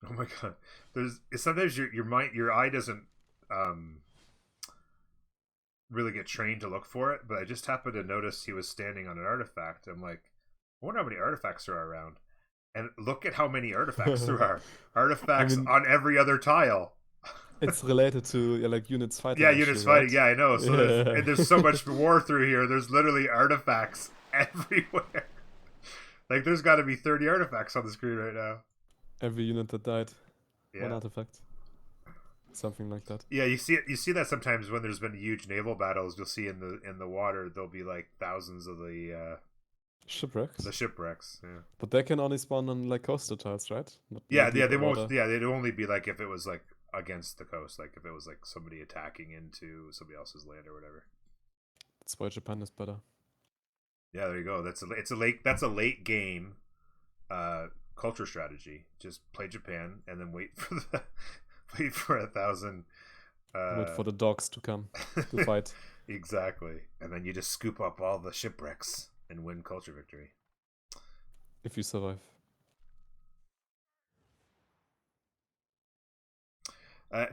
Oh my god. There's sometimes your eye doesn't um really get trained to look for it, but I just happened to notice he was standing on an artifact. I'm like, I wonder how many artifacts there are around. And look at how many artifacts there are. I Artifacts mean, on every other tile. it's related to yeah, like units fighting Yeah, actually, units fighting. right? Yeah, I know. So Yeah. there's so much war through here. There's literally artifacts everywhere. Like there's got to be 30 artifacts on the screen right now. Every unit that died, one Yeah. artifact, something like that. Yeah, you see it. You see that sometimes when there's been huge naval battles. You'll see in the water there'll be like thousands of the Shipwrecks, shipwrecks. Yeah, but they can only spawn on like coastal tiles, right? Not yeah. deeper They won't. water. Yeah, they'd only be like if it was like against the coast, like if it was like somebody attacking into somebody else's land or whatever. That's why Japan is better. Yeah, there you go. It's a late that's a late game uh culture strategy. Just play Japan and then wait for the wait for 1,000 Wait uh for the dogs to come to fight. exactly. And then you just scoop up all the shipwrecks and win culture victory. If you survive.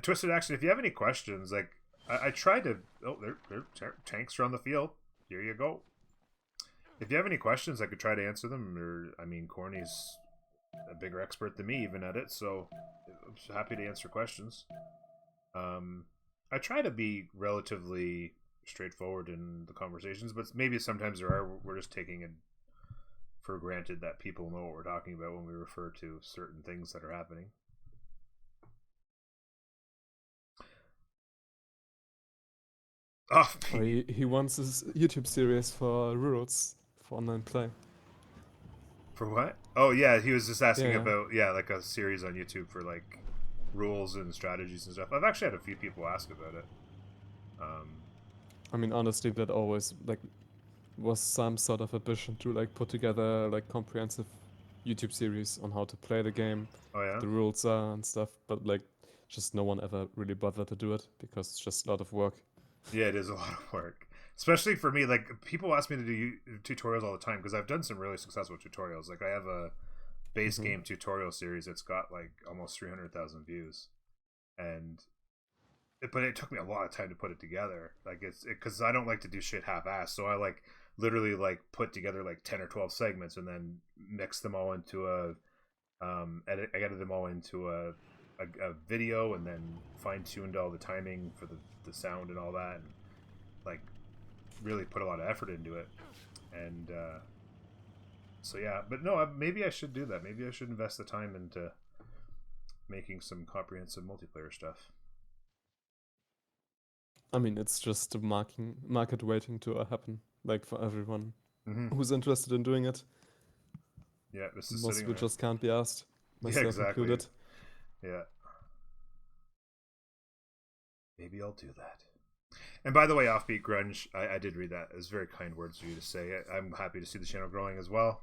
Twisted Action, if you have any questions, like I tried to oh tanks are on the field. Here you go. If you have any questions, I could try to answer them. Or I mean, Corny's a bigger expert than me even at it, so I'm happy to answer questions. Um, I try to be relatively straightforward in the conversations, but maybe sometimes we're just taking it for granted that people know what we're talking about when we refer to certain things that are happening. Oh, Or he wants his YouTube series for rurals for online play. for what? Oh yeah, he was just Yeah, asking yeah. about like a series on YouTube for like rules and strategies and stuff. I've actually had a few people ask about it. Um, I mean, honestly, that always like was some sort of ambition to like put together like comprehensive YouTube series on how to play the game, oh what yeah, the rules are and stuff. But like, just no one ever really bothered to do it because it's just a lot of work. yeah, it is a lot of work, especially for me. Like people ask me to do tutorials all the time because I've done some really successful tutorials. Like I have a base Hmm. game tutorial series that's got like almost 300,000 views, and but it took me a lot of time to put it together. Like it's because I don't like to do shit half-assed, so I like literally like put together like 10 or 12 segments and then mix them all into I edited them all into a video and then fine-tuned all the timing for the sound and all that, and like really put a lot of effort into it. And so yeah, but no, maybe I should do that. Maybe I should invest the time into making some comprehensive multiplayer stuff. I mean, it's just a market waiting to happen, like for everyone Mm-hmm. who's interested in doing it. Yeah, this is Most sitting people there. just can't be asked, Yeah, myself exactly. included. Yeah, maybe I'll do that. And by the way, Offbeat Grunge, I did read that. It was very kind words for you to say. I'm happy to see the channel growing as well.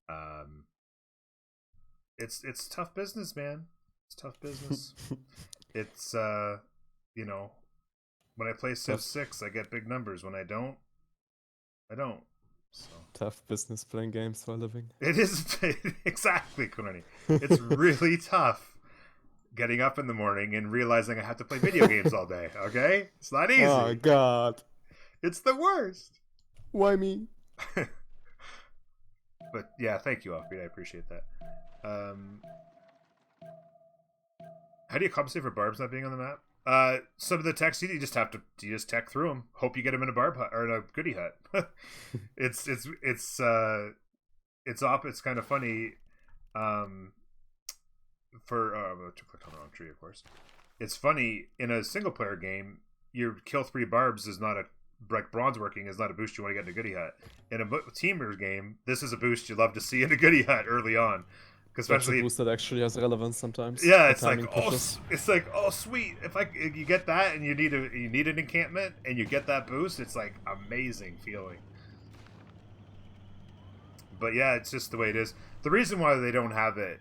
Um, it's tough business, man. It's tough business. It's you know, when I play Civ tough, 6, I get big numbers. When I don't, I don't. So tough business playing games for a living. it is exactly, Kunani. It's really tough getting up in the morning and realizing I have to play video games all day. Okay, it's not Oh easy. God, It's the worst. why me? But yeah, thank you, Offbeat. I appreciate that. Um, how do you compensate for barbs not being on the map? Some of the techs you just have to you just tech through them. Hope you get them in a barb hut or in a goodie hut. It's kind of funny. Um, for to click on the wrong tree, of course. It's funny in a single player game. Your kill 3 barbs is not a like bronze working is not a boost you want to get in a goodie hut. In a teamer game, this is a boost you love to see in a goodie hut early on, That's a especially boost that actually has relevance sometimes yeah, for timing pushes. it's like oh sweet. If you get that and you need an encampment and you get that boost, it's like amazing feeling. But yeah, it's just the way it is. The reason why they don't have it,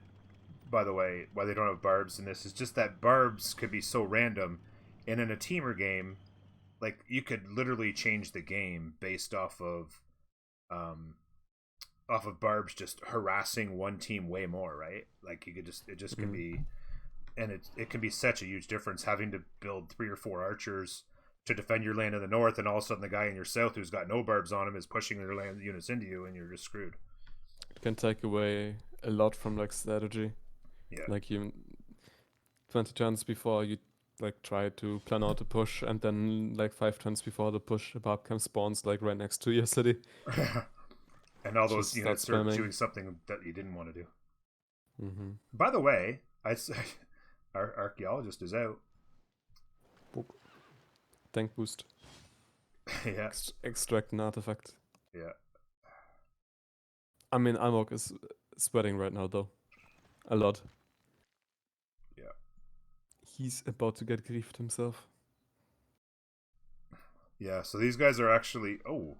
by the way, why they don't have barbs in this is just that barbs could be so random, and in a teamer game, like you could literally change the game based off of um off of barbs just harassing one team way more, right? Like you could just it just can be, and it can be such a huge difference having to build 3 or 4 archers to defend your land in the north, and all of a sudden the guy in your south who's got no barbs on him is pushing their land units into you, and you're just screwed. It can take away a lot from like strategy. Yeah. Like you 20 turns before you like try to plan out a push, and then like 5 turns before the push, a barb camp spawns like right next to your city. And all those Just units start are spamming. doing something that you didn't want to do. Mm-hmm. By the way, our archaeologist is out. Tank boost. Yeah. Extract an artifact. Yeah. I mean, Amok is sweating right now, though. A lot. Yeah. He's about to get griefed himself. Yeah, so these guys are actually... Oh.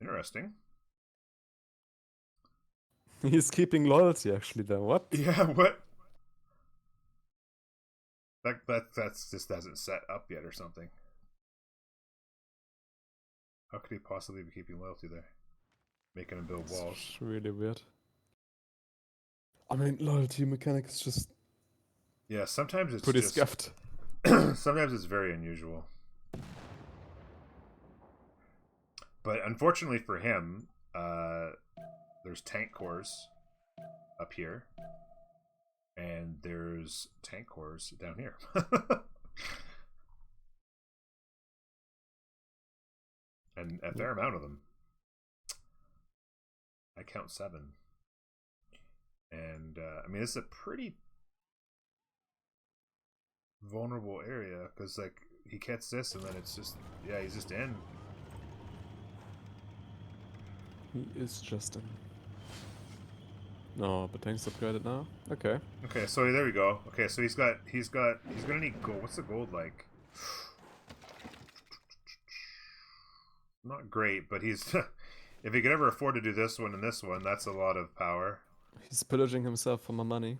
Interesting. He's keeping loyalty, actually, there. What? Yeah, what? That's just hasn't set up yet or something. How could he possibly be keeping loyalty there? Making him build walls. It's really weird. I mean, loyalty mechanic is just... Yeah, sometimes it's pretty just... scuffed. Sometimes it's very unusual. But unfortunately for him, there's tank cores up here. And there's tank cores down here. And a fair amount of them. I count 7. And, I mean, this is a pretty vulnerable area. Because, like, he gets this and then it's just... Yeah, he's just in. He is just in. No, but tank's upgraded now. Okay. Okay, so there we go. Okay, so he's gonna need gold. What's the gold like? Not great, but he's if he could ever afford to do this one and this one, that's a lot of power. He's pillaging himself for more money.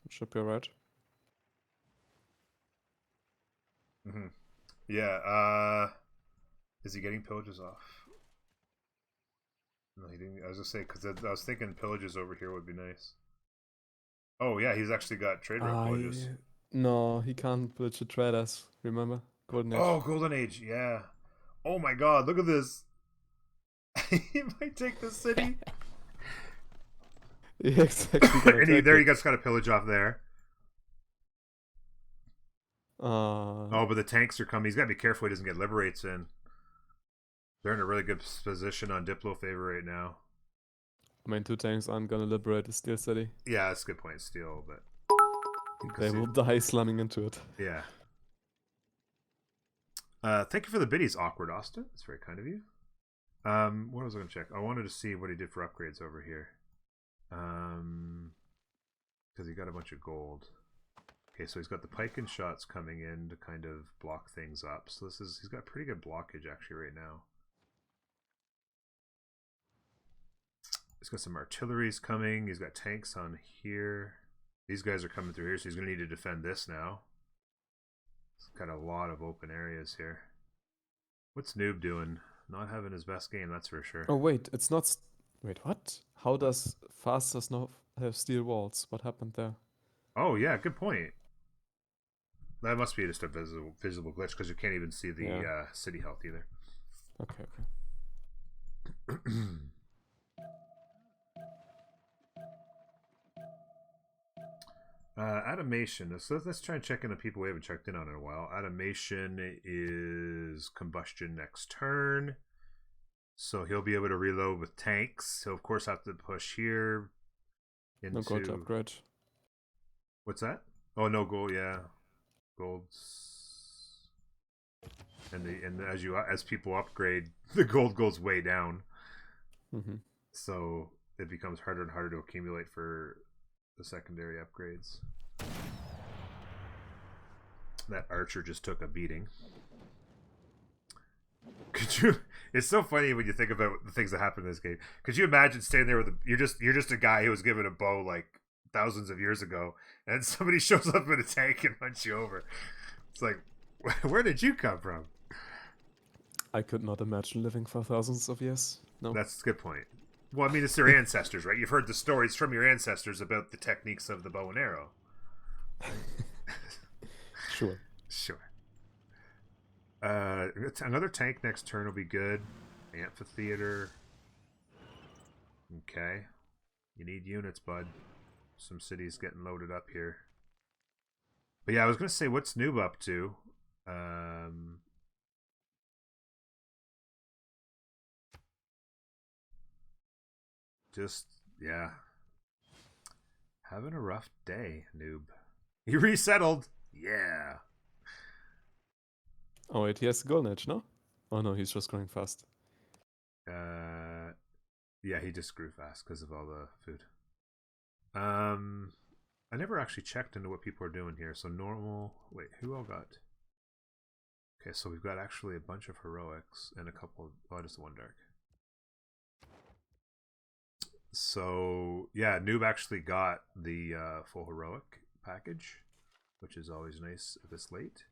It should be alright. Mm-hmm. Yeah, is he getting pillages off? No, he didn't. I was gonna say, because I was thinking pillages over here would be nice. Oh yeah, he's actually got trade route pillages. No, he can't pillage the traders. Remember? Golden Age. Oh, Golden Age, yeah. Oh my god, look at this. He might take the city. Yeah, exactly. And there he just got a pillage off there. Oh, but the tanks are coming. He's got to be careful he doesn't get liberates in. They're in a really good position on Diplo favor right now. I mean, 2 tanks aren't gonna liberate the Steel City. Yeah, that's a good point, Steel, but... They will die slamming into it. Yeah. Thank you for the biddies, Awkward Austin. That's very kind of you. What was I going to check? I wanted to see what he did for upgrades over here. Because he got a bunch of gold. Okay, so he's got the pike and shots coming in to kind of block things up. So he's got pretty good blockage actually right now. He's got some artilleries coming. He's got tanks on here. These guys are coming through here, so he's going to need to defend this now. He's got a lot of open areas here. What's Noob doing? Not having his best game, that's for sure. Oh, wait, it's not... Wait, what? How does Fastest not have steel walls? What happened there? Oh, yeah, good point. That must be just a visible glitch, because you can't even see the city health either. Okay. Animation. So let's try and check in the people we haven't checked in on in a while. Animation is combustion next turn. So he'll be able to reload with tanks. He'll, of course, have to push here. Into... No gold to upgrade. What's that? Oh, no gold, yeah. Gold's... And as people upgrade, the gold goes way down. Mm-hmm. So it becomes harder and harder to accumulate for the secondary upgrades. That archer just took a beating. Could you? It's so funny when you think about the things that happen in this game. Could you imagine standing there with you're just a guy who was given a bow like thousands of years ago, and somebody shows up in a tank and runs you over? It's like, where did you come from? I could not imagine living for thousands of years. No. That's a good point. Well, I mean, it's their ancestors, right? You've heard the stories from your ancestors about the techniques of the bow and arrow. Sure. Sure. Another tank next turn will be good. Amphitheater. Okay. You need units, bud. Some cities getting loaded up here. But yeah, I was going to say, what's Noob up to? Just, yeah. Having a rough day, Noob. He resettled. Yeah. Oh wait, he has the golden edge, no? Oh no, he's just going fast. Yeah, he just grew fast because of all the food. I never actually checked into what people are doing here. So normal. Wait, who all got? Okay, so we've got actually a bunch of heroics and a couple. Oh, just one dark. So yeah, Noob actually got the full heroic package, which is always nice this late.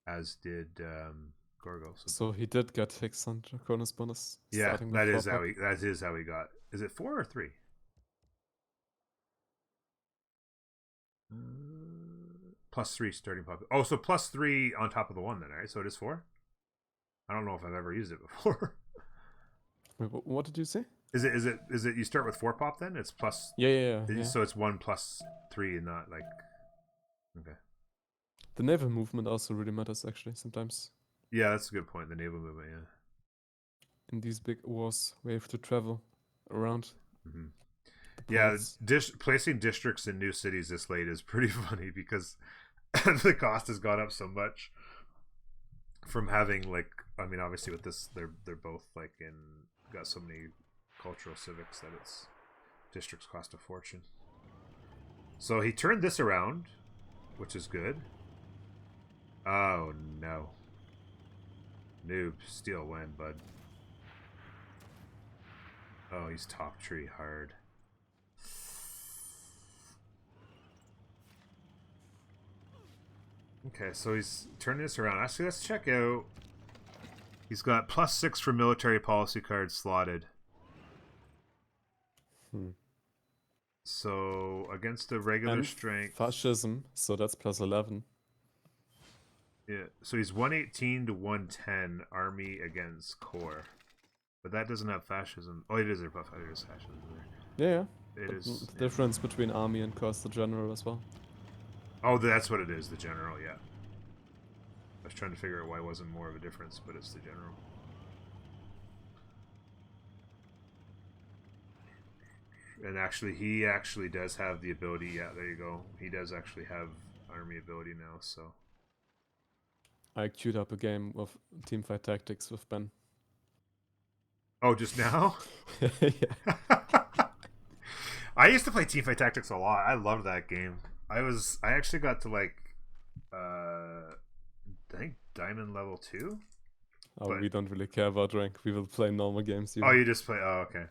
As did Gorgo. So he did get Hicks on Draconis bonus. Yeah, Starting that with is 4 how pop. he got. Is it 4 or 3? +3 starting pop. Oh, so +3 on top of the 1 then, right? So it is 4. I don't know if I've ever used it before. Wait, what did you say? Is it you start with 4 pop then? It's plus. Yeah. So it's 1 + 3 and not like. Okay. The naval movement also really matters actually sometimes. Yeah, that's a good point. The naval movement, yeah. In these big wars, we have to travel around. Mm-hmm. The Yeah, ports. placing districts in new cities this late is pretty funny because the cost has gone up so much from having like, I mean, obviously with this, they're both like got so many cultural civics that it's districts cost a fortune. So he turned this around, which is good. Oh no, noob, steal when, bud. Oh, he's top tree hard. Okay, so he's turning this around. Actually, let's check out. He's got +6 for military policy cards slotted. So against the regular And strength, fascism, so that's +11. yeah. So he's 118 to 110 army against core, but that doesn't have fascism. Oh, it is there. It is fascism there. Yeah. It But is the difference between army and core is the general as well. Oh, that's what it is. The general, yeah. I was trying to figure out why it wasn't more of a difference, but it's the general. And actually, he actually does have the ability. Yeah, there you go. He does actually have army ability now, so. I queued up a game of Teamfight Tactics with Ben. Oh, just now? Yeah. I used to play Teamfight Tactics a lot. I loved that game. I actually got to like, I think Diamond level 2. Oh, But- we don't really care about rank. We will play normal games. Oh, you just play. Oh, okay.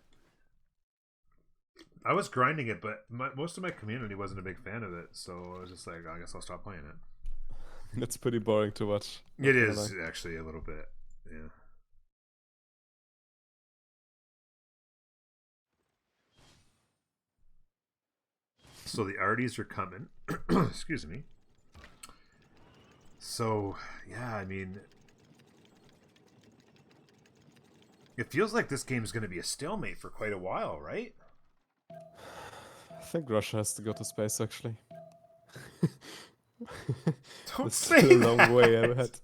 I was grinding it, but most of my community wasn't a big fan of it, so I was just like, I guess I'll stop playing it. It's pretty boring to watch. It is actually a little bit, yeah. So the arties are coming. Excuse me. So yeah, I mean, it feels like this game's going to be a stalemate for quite a while, right? I think Russia has to go to space actually. Don't It's say still a that. long way ahead.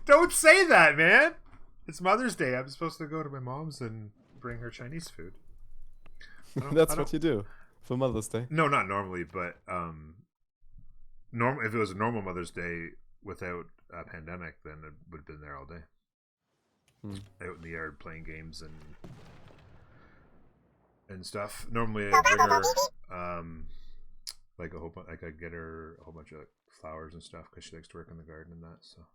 Don't say that, man. It's Mother's Day. I'm supposed to go to my mom's and bring her Chinese food. That's what you do for Mother's Day. No, not normally, but if it was a normal Mother's Day without a pandemic, then it would have been there all day. Out in the yard playing games and stuff. Normally I bring her like a whole bunch, like I get her a whole bunch of like, flowers and stuff because she likes to work in the garden and that, so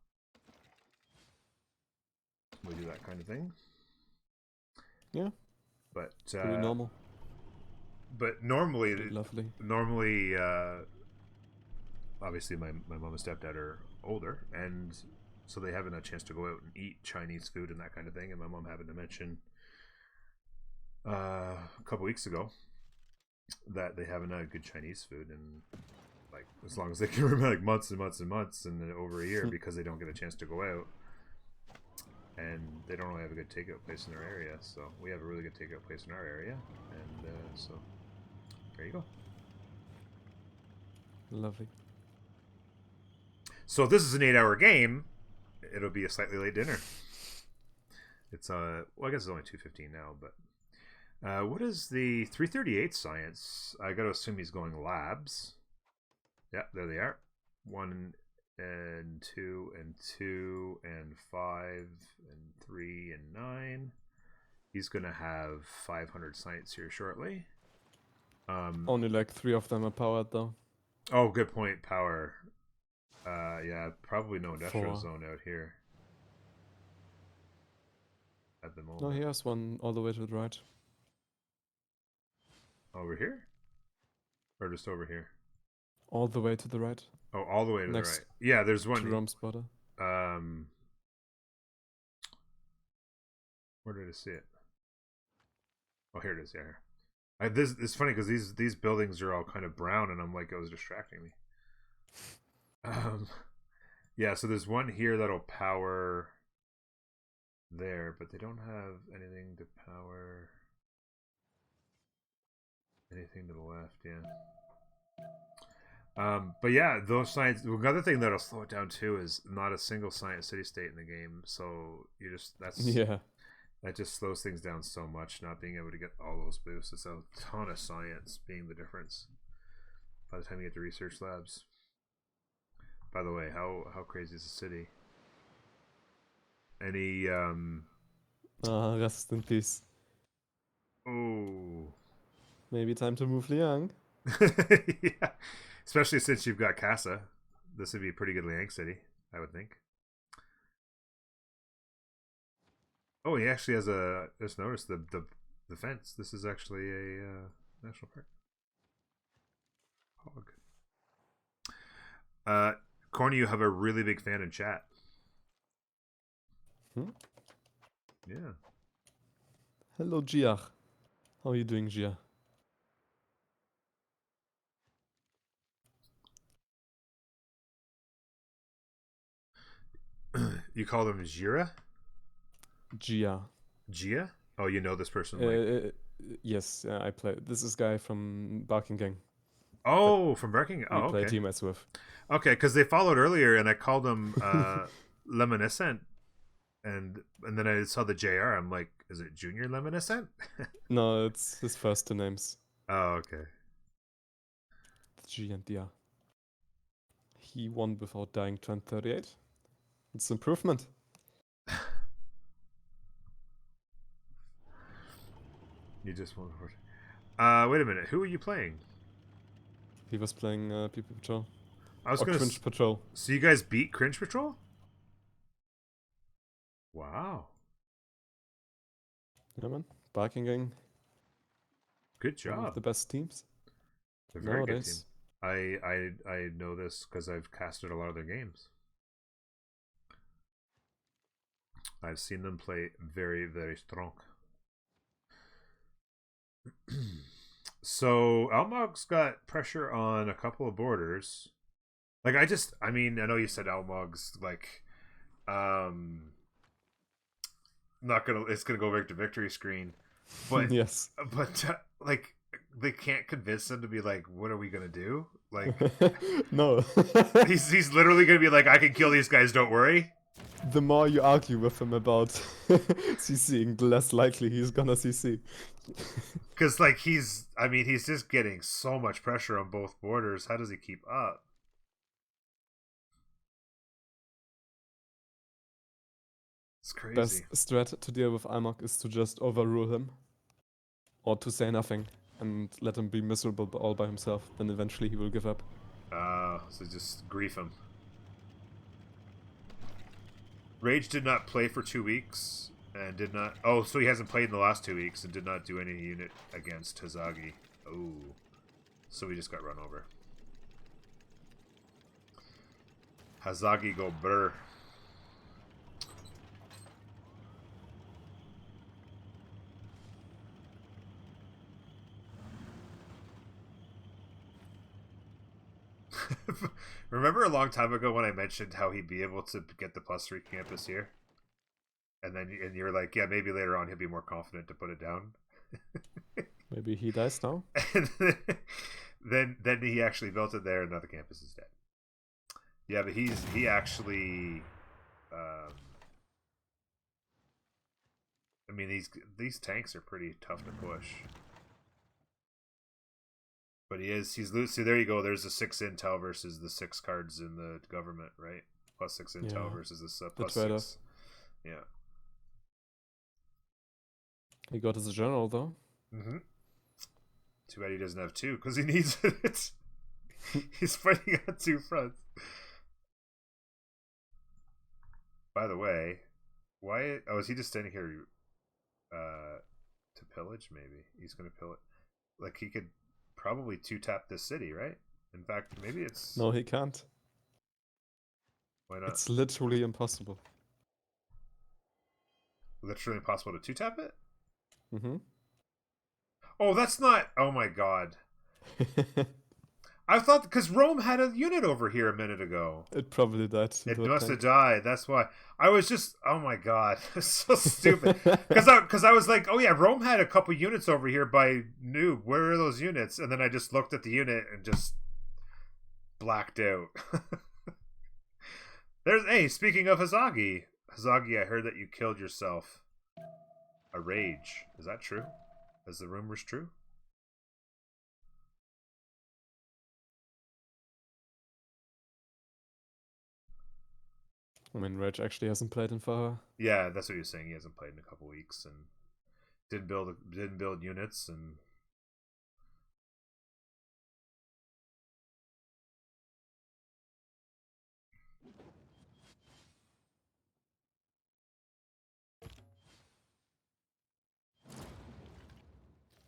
we do that kind of thing. Yeah. But Pretty normal. But normally Lovely. Normally obviously my mom and stepdad are older, and so they haven't had a chance to go out and eat Chinese food and that kind of thing, and my mom happened to mention a couple weeks ago that they haven't had good Chinese food in like as long as they can remember, like months and months and months, and then over a year because they don't get a chance to go out, and they don't really have a good takeout place in their area. So we have a really good takeout place in our area, and so there you go. Lovely. So if this is an 8-hour game, it'll be a slightly late dinner. It's well, I guess it's only 2:15 now, but what is the 338 science? I got to assume he's going labs. Yeah, there they are. 1 and 2 and 2 and 5 and 3 and 9. He's gonna have 500 science here shortly. Only like 3 of them are powered though. Oh, good point. Power. Yeah, probably no industrial 4. zone out here at the moment. No, he has one all the way to the right. Over here? Or just over here? All the way to the right. Oh, all the way to Next the right. Yeah, there's one. to Rome spotter. Where did I see it? Oh, here it is. Yeah, here. This it's funny because these buildings are all kind of brown, and I'm like, it was distracting me. Yeah. So there's one here that'll power there, but they don't have anything to power anything to the left. Yeah. But yeah, those science. Another thing that'll slow it down too is not a single science city state in the game. So you just that just slows things down so much. Not being able to get all those boosts. It's a ton of science being the difference by the time you get to research labs. By the way, how crazy is the city? Any rest in peace. Oh. Maybe time to move Liang. Yeah. Especially since you've got Casa. This would be a pretty good Liang city, I would think. Oh, he actually has a. Just noticed the fence. This is actually a national park. Hog. Corny, you have a really big fan in chat. Yeah. Hello, Gia. How are you doing, Gia? You call them Jira? Gia. Gia? Oh, you know this person? Yes, I play. This is guy from Barking Gang. Oh, from Barking? Oh, we play okay. teammates with. Okay, because they followed earlier, and I called them Leminiscent, and then I saw the JR. I'm like, is it Junior Leminiscent? No, it's his first 2 names. Oh, okay. G and Dia. He won without dying, turned 38. It's improvement. You just won. Wait a minute. Who are you playing? He was playing People Patrol. I was going to Cringe Patrol. So you guys beat Cringe Patrol? Wow. Yeah, man. Barking Gang. Good job. One of the best teams. They're very good team. I know this because I've casted a lot of their games. I've seen them play very, very strong. So Almog's got pressure on a couple of borders. Like I mean, I know you said Almog's like not gonna it's gonna go back to victory screen. But yes. But like they can't convince him to be like, what are we gonna do? Like no. he's literally gonna be like, I can kill these guys, don't worry. The more you argue with him about CCing, the less likely he's gonna CC. Because like he's just getting so much pressure on both borders. How does he keep up? It's crazy. Best strat to deal with Almog is to just overrule him. Or to say nothing and let him be miserable all by himself. Then eventually he will give up. So just grief him. Rage did not play for 2 weeks and did not. Oh, so he hasn't played in the last 2 weeks and did not do any unit against Hazagi. Oh, so we just got run over. Hazagi go brr. Remember a long time ago when I mentioned how he'd be able to get the +3 campus here, and then you're like, yeah, maybe later on he'll be more confident to put it down. Maybe he dies now. And then he actually built it there, and now the campus is dead. Yeah, but he actually. I mean, these tanks are pretty tough to push. But he's loose. See, there you go. There's the 6 intel versus the 6 cards in the government, right? +6 intel versus the +6. Yeah. He got his general though. Mm-hmm. Too bad he doesn't have 2 because he needs it. He's fighting on 2 fronts. By the way, why? Oh, is he just standing here? To pillage? Maybe he's gonna pillage. Like he could probably 2-tap this city, right? In fact, maybe it's... No, he can't. Why not? It's literally impossible. Literally impossible to 2-tap it? Mm-hmm. Oh, that's not... Oh my god. I thought... Because Rome had a unit over here a minute ago. It probably died. It must have died. That's why. I was just... Oh my god. It's so stupid. Because I was like, oh yeah, Rome had a couple units over here by Noob. Where are those units? And then I just looked at the unit and just blacked out. Hey, speaking of Hazagi. Hazagi, I heard that you killed yourself. A rage. Is that true? Is the rumors true? I mean, Rage actually hasn't played in Faha. Yeah, that's what you're saying. He hasn't played in a couple weeks and didn't build units and...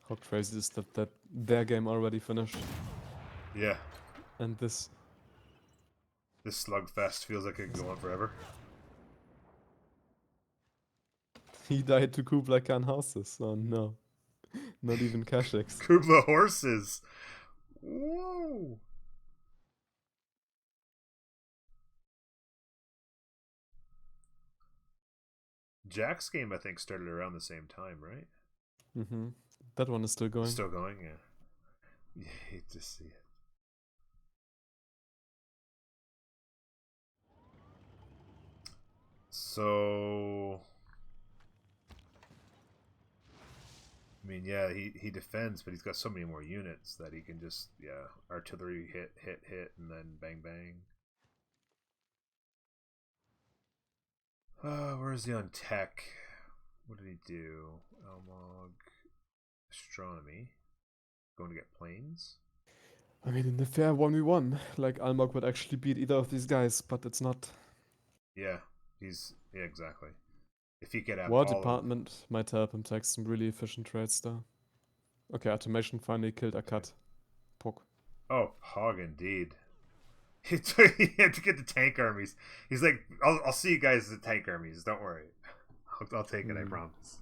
How crazy is that their game already finished? Yeah. And this slugfest feels like it can go on forever. He died to Kublai Khan houses. Oh no. Not even Kashyyyks. Kubla horses. Whoa. Jack's game, I think, started around the same time, right? Mm-hmm. That one is still going. Still going, yeah. You hate to see it. So... I mean, yeah, he defends, but he's got so many more units that he can just, yeah, artillery hit, and then bang, bang. Where is he on tech? What did he do? Elmog. Astronomy. Going to get planes? I mean, in the fair 1v1, like, Almog would actually beat either of these guys, but it's not. Yeah, yeah, exactly. If he could have War Department might help him take some really efficient trades though. Okay, Automation finally killed Akkad. Poke. Oh, Hog indeed. He had to get the tank armies. He's like, I'll see you guys as the tank armies. Don't worry. I'll take it, I promise.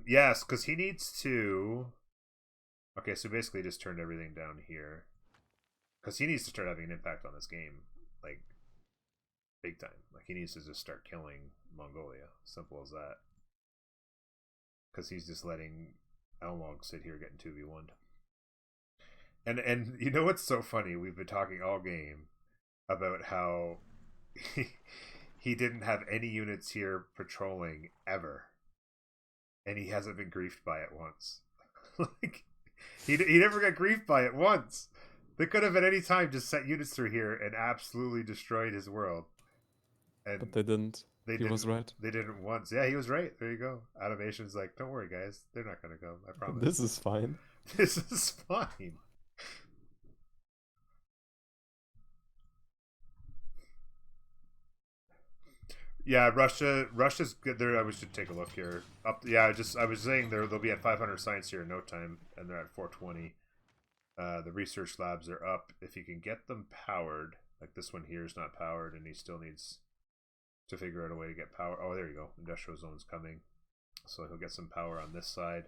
Yes, because he needs to... Okay, so basically just turned everything down here. Because he needs to start having an impact on this game. Like, big time. Like, he needs to just start killing Mongolia. Simple as that. Because he's just letting Elmog sit here getting 2v1'd. And you know what's so funny? We've been talking all game about how he didn't have any units here patrolling ever. And he hasn't been griefed by it once. Like, he never got griefed by it once. They could have at any time just sent units through here and absolutely destroyed his world. And but they didn't. He was right. They didn't once. Yeah, he was right. There you go. Automation's like, don't worry, guys. They're not going to come. I promise. This is fine. This is fine. Yeah, Russia's good there. We should take a look here. Yeah, I was saying they'll be at 500 science here in no time, and they're at 420. The research labs are up. If you can get them powered, like this one here is not powered, and he still needs to figure out a way to get power. Oh, there you go. Industrial zone's coming, so he'll get some power on this side.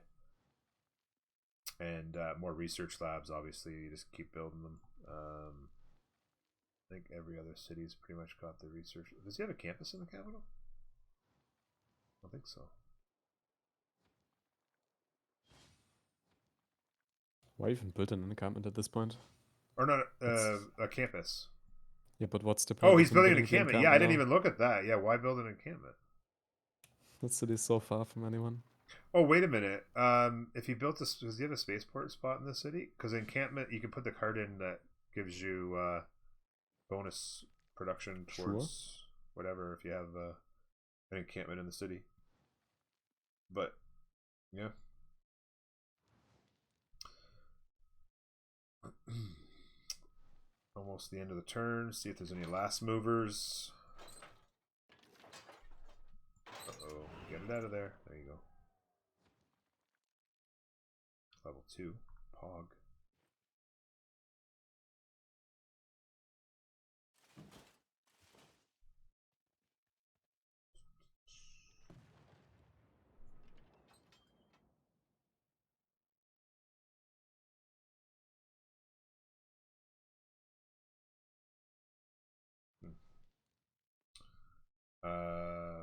And more research labs, obviously. You just keep building them. I think every other city's pretty much got the research. Does he have a campus in the capital? I don't think so. Why even build an encampment at this point? Or not a campus. Yeah, but what's the point? Oh, he's of building an the encampment. Yeah, I didn't now? even look at that. Yeah, why build an encampment? That city's so far from anyone. Oh, wait a minute. If he built does he have a spaceport spot in the city? Because encampment, you can put the card in that gives you bonus production towards whatever if you have an encampment in the city. But yeah. Almost the end of the turn. See if there's any last movers. Uh-oh. Get it out of there. There you go. Level 2. Pog.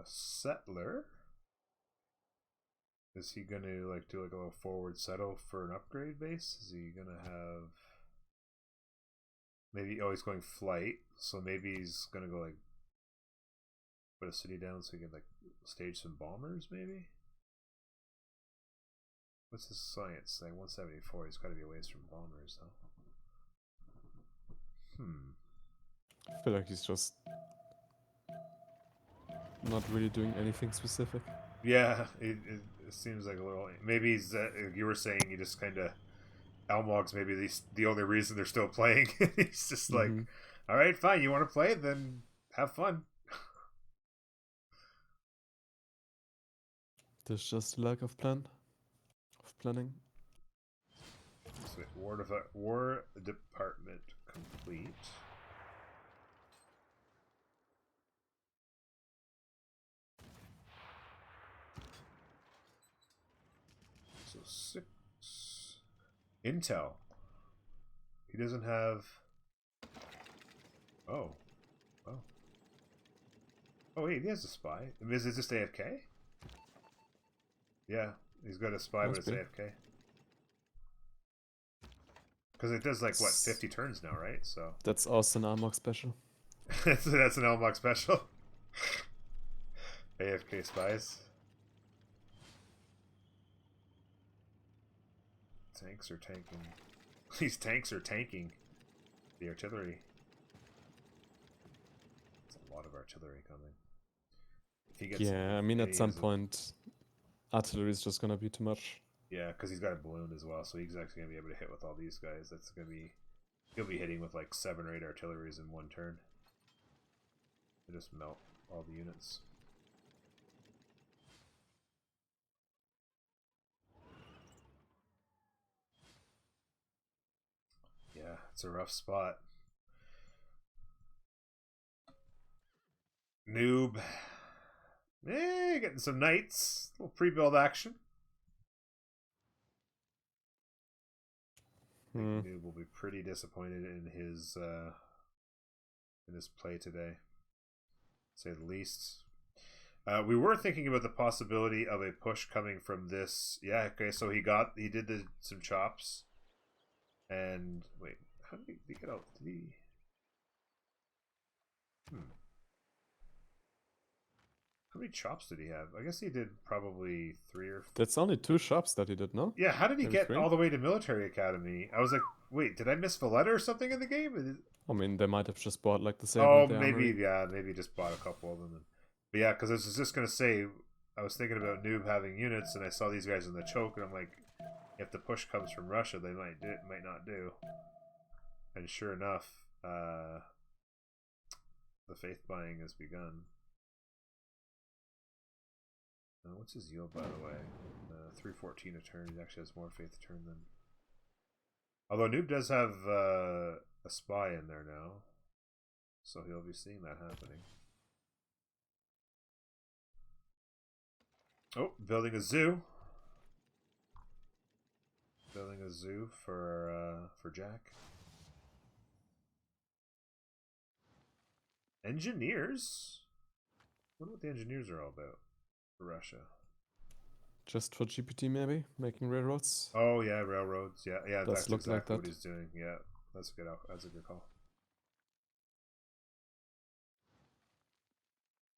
Settler. Is he gonna like do like a little forward settle for an upgrade base? Is he gonna have maybe he's going flight, so maybe he's gonna go like put a city down so he can like stage some bombers maybe? What's his science? Like 174, he's gotta be away from bombers though. I feel like he's just not really doing anything specific. Yeah, it seems like a little. Maybe he's you were saying he just kind of Almog's maybe the only reason they're still playing. He's just like, all right, fine, you want to play, then have fun. There's just a lack of planning. So War Department complete. So 6 Intel. He doesn't have. Oh. Oh wait, he has a spy. Is it just AFK? Yeah, he's got a spy, but it's AFK. Because it does like what 50 turns now, right? So that's also an Armok special. That's an Elmog special. AFK spies. Tanks are tanking. These tanks are tanking the artillery. It's a lot of artillery coming. If he gets I mean, at some point, artillery is just gonna be too much. Yeah, because he's got a balloon as well, so he's actually gonna be able to hit with all these guys. That's gonna be. He'll be hitting with like 7 or 8 artilleries in one turn. They just melt all the units. Yeah, it's a rough spot. Noob. Getting some knights. A little pre-build action. I think Noob will be pretty disappointed in his play today, to say the least. We were thinking about the possibility of a push coming from this. Yeah, okay, so he did some chops. And wait, how did he get out? Did he? How many chops did he have? I guess he did probably 3 or 4. That's only 2 shops that he did, no? Yeah, how did he Maybe get 3? all the way to military academy? I was like, wait, did I miss Valletta or something in the game? I mean, they might have just bought like the same. Oh, maybe, yeah, maybe just bought a couple of them. But yeah, because I was just gonna say, I was thinking about Noob having units, and I saw these guys in the choke, and I'm like, if the push comes from Russia, they might not do. And sure enough, the faith buying has begun. What's his yield, by the way? 314 a turn. He actually has more faith a turn than. Although Noob does have a spy in there now, so he'll be seeing that happening. Oh, building a zoo. Building a zoo for Jack. Engineers? I wonder what the engineers are all about for Russia. Just for GPT, maybe making railroads. Oh yeah, railroads. Yeah, yeah. Does That's look like exactly that. what he's doing. Yeah, that's a good. That's a good call.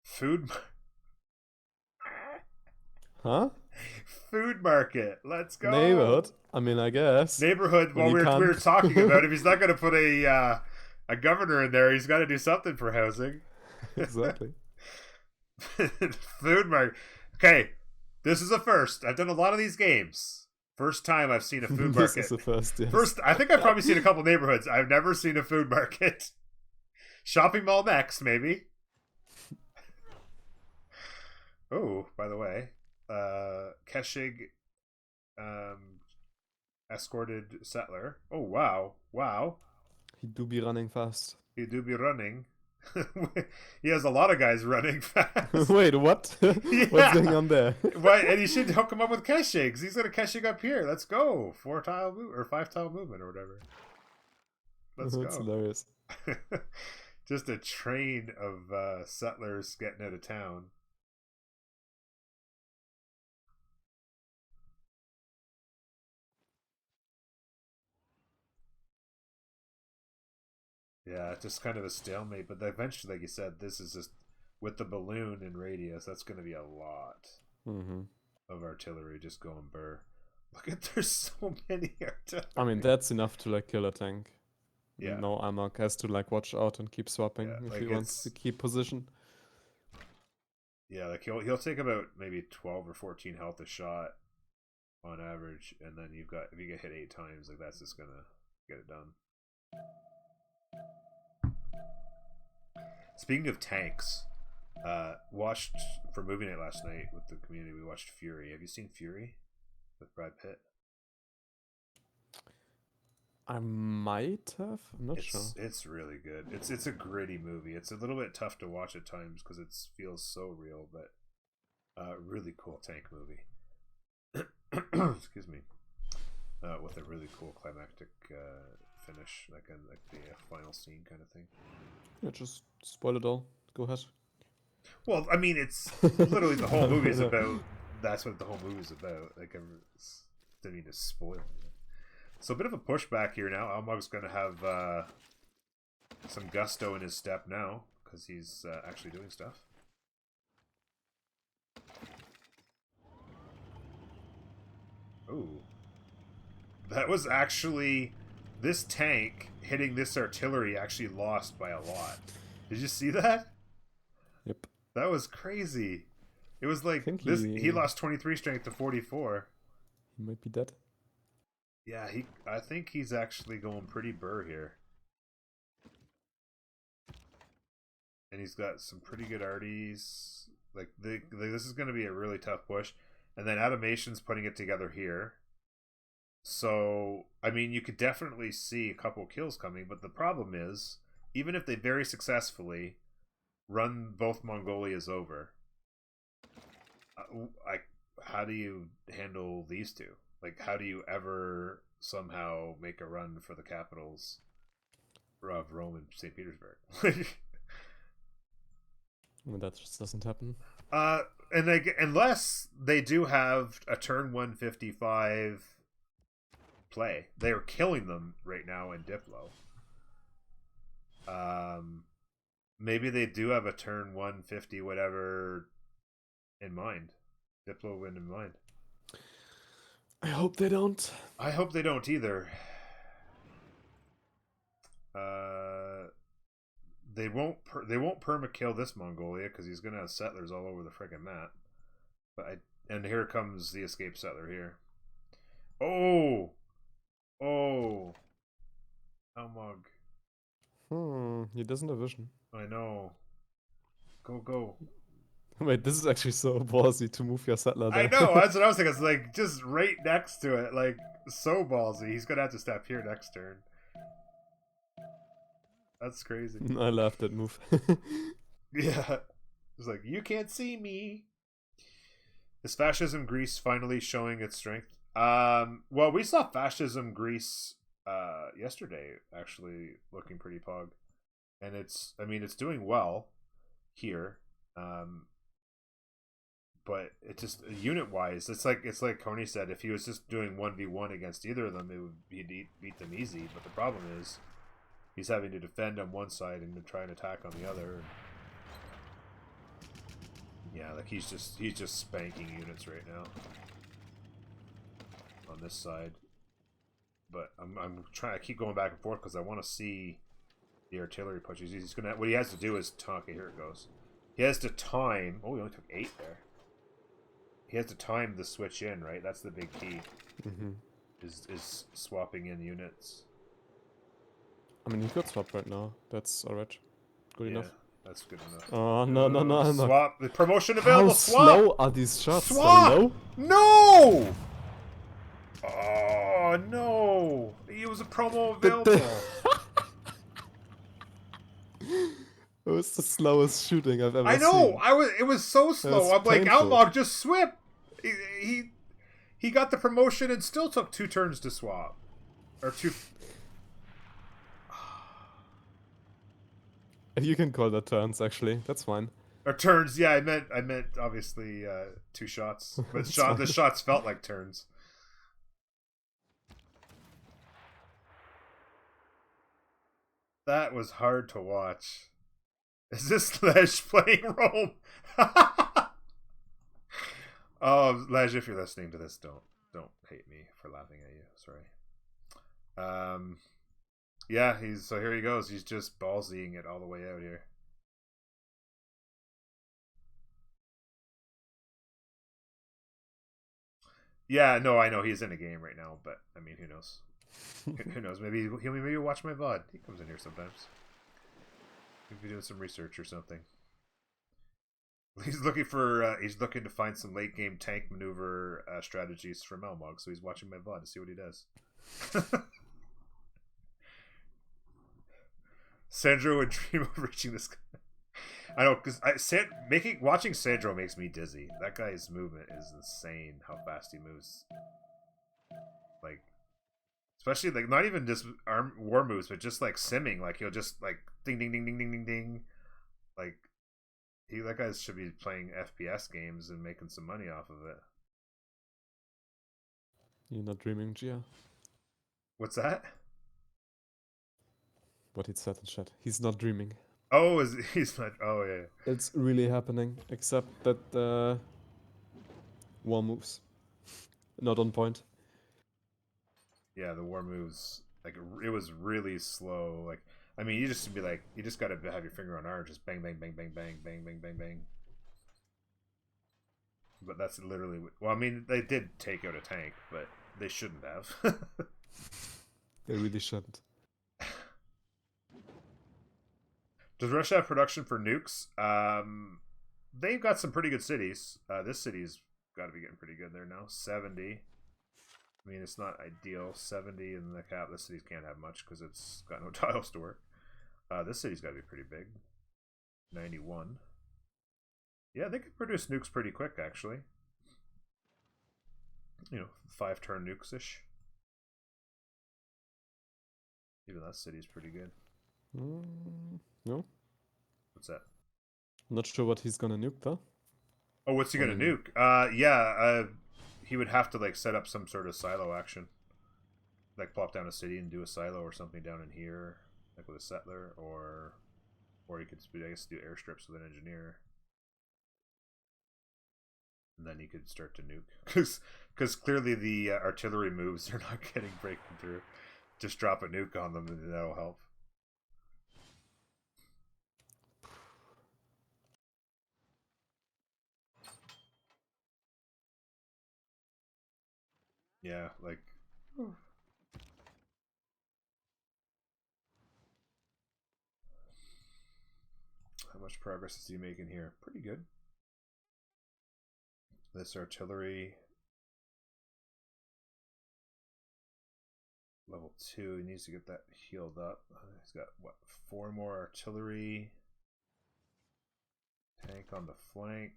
Food. Huh? Food market. Let's go. Neighborhood. I mean, I guess. Neighborhood. When Well, you we were can't- talking about if he's not going to put a governor in there, he's got to do something for housing. Exactly. Food market. Okay, this is a first. I've done a lot of these games. First time I've seen a food This market. is the first. Yes. First, I think I've probably seen a couple neighborhoods. I've never seen a food market. Shopping mall next, maybe. Oh, by the way, Keshig, escorted settler. Oh wow, wow. He do be running fast. He do be running. He has a lot of guys running fast. Wait, what? What's going on there? Right, and he should hook him up with Keshigs. He's gonna Keshig up here. Let's go. 4-tile move or 5-tile movement or whatever. Let's That's go. hilarious. Just a train of settlers getting out of town. Yeah, just kind of a stalemate. But eventually, like you said, this is just with the balloon and radius. That's going to be a lot of artillery just going burr. Look at there's so many artillery. I mean, that's enough to like kill a tank. Yeah. No, Amok has to like watch out and keep swapping if he wants to keep position. Yeah, like he'll take about maybe 12 or 14 health a shot on average, and then you've got if you get hit 8 times, like that's just gonna get it done. Speaking of tanks, watched for movie night last night with the community. We watched Fury. Have you seen Fury with Brad Pitt? I might have. I'm not sure. It's really good. It's a gritty movie. It's a little bit tough to watch at times because it feels so real, but really cool tank movie. Excuse me. With a really cool climactic finish, like the final scene kind of thing. Yeah, just spoil it all. Go ahead. Well, I mean, it's literally the whole movie is about. That's what the whole movie is about. Like, didn't mean to spoil it. So a bit of a pushback here now. Almog's going to have some gusto in his step now because he's actually doing stuff. Ooh. That was actually... This tank hitting this artillery actually lost by a lot. Did you see that? Yep. That was crazy. It was like this. He lost 23 strength to 44. He might be dead. Yeah, I think he's actually going pretty burr here. And he's got some pretty good arties. Like this is going to be a really tough push. And then Automation's putting it together here. So, I mean, you could definitely see a couple kills coming, but the problem is, even if they very successfully run both Mongolias over, how do you handle these two? Like, how do you ever somehow make a run for the capitals of Rome and St. Petersburg? Well, that just doesn't happen. And unless they do have a turn 155 play, they are killing them right now in Diplo. Maybe they do have a turn 150 whatever in mind. Diplo win in mind. I hope they don't. I hope they don't either. They won't perma kill this Mongolia because he's gonna have settlers all over the friggin' map. And here comes the escape settler here. Oh, Almog. He doesn't have vision. I know. Go. Wait, this is actually so ballsy to move your settler there. I know, that's what I was thinking. It's like just right next to it. Like, so ballsy. He's gonna have to step here next turn. That's crazy. I love that move. Yeah. It's like, you can't see me. Is fascism Greece finally showing its strength? Well, we saw fascism Greece yesterday, actually looking pretty pog, and I mean, it's doing well here. But it just unit wise, it's like Coney said. If he was just doing 1v1 against either of them, he'd beat them easy. But the problem is, he's having to defend on one side and then try and attack on the other. Yeah, like he's just spanking units right now on this side. But I'm trying. I keep going back and forth because I want to see the artillery punches. He's gonna. What he has to do is okay. Here it goes. He has to time. Oh, he only took 8 there. He has to time the switch in, right? That's the big key. Is swapping in units. I mean, he could swap right now. That's alright. Good enough. That's good enough. Oh, no. Swap. The promotion available. How Swap. slow are these shots? Swap. So low? No. Oh no! It was a promo available. It was the slowest shooting I've ever seen. I know. It was so slow. I'm like, Outlaw, just swap. He got the promotion and still took 2 turns to swap, or 2. You can call that turns, actually. That's fine. Or turns, yeah. I meant obviously 2 shots, but the shots felt like turns. That was hard to watch. Is this Lej playing Rome? Oh, Lej, if you're listening to this, don't hate me for laughing at you. Sorry. Yeah, so here he goes. He's just ballsying it all the way out here. Yeah, no, I know he's in a game right now, but I mean, who knows? Who knows? Maybe he'll watch my VOD. He comes in here sometimes. Maybe doing some research or something. He's looking to find some late game tank maneuver strategies for Melmog, so he's watching my VOD to see what he does. Sandro would dream of reaching this guy. I know, because watching Sandro makes me dizzy. That guy's movement is insane. How fast he moves. Like, especially like not even just war moves, but just like simming. Like he'll just like ding ding ding ding ding ding ding. Like that guy should be playing FPS games and making some money off of it. You're not dreaming, Gia. What's that? What he said in chat. He's not dreaming. Oh, he's not? Oh yeah. It's really happening, except that war moves not on point. Yeah, the war moves, like, it was really slow. Like, I mean, you just gotta have your finger on R, just bang, bang, bang, bang, bang, bang, bang, bang, bang. But that's literally, well, I mean, they did take out a tank, but they shouldn't have. They really shouldn't. Does Russia have production for nukes? They've got some pretty good cities. This city's got to be getting pretty good there now. 70. I mean, it's not ideal. 70 in the cap. This cities can't have much because it's got no tiles to work. This city's got to be pretty big. 91. Yeah, they could produce nukes pretty quick, actually. 5-turn nukes-ish. Even that city's pretty good. No? What's that? Not sure what he's gonna nuke, though. Oh, what's he gonna nuke? He would have to like set up some sort of silo action, like plop down a city and do a silo or something down in here, like with a settler, or he could, I guess, do airstrips with an engineer, and then he could start to nuke. Because clearly the artillery moves are not getting breaking through. Just drop a nuke on them and that'll help. Yeah, like. How much progress is he making here? Pretty good. This artillery. Level 2, he needs to get that healed up. He's got, what, 4 more artillery. Tank on the flank.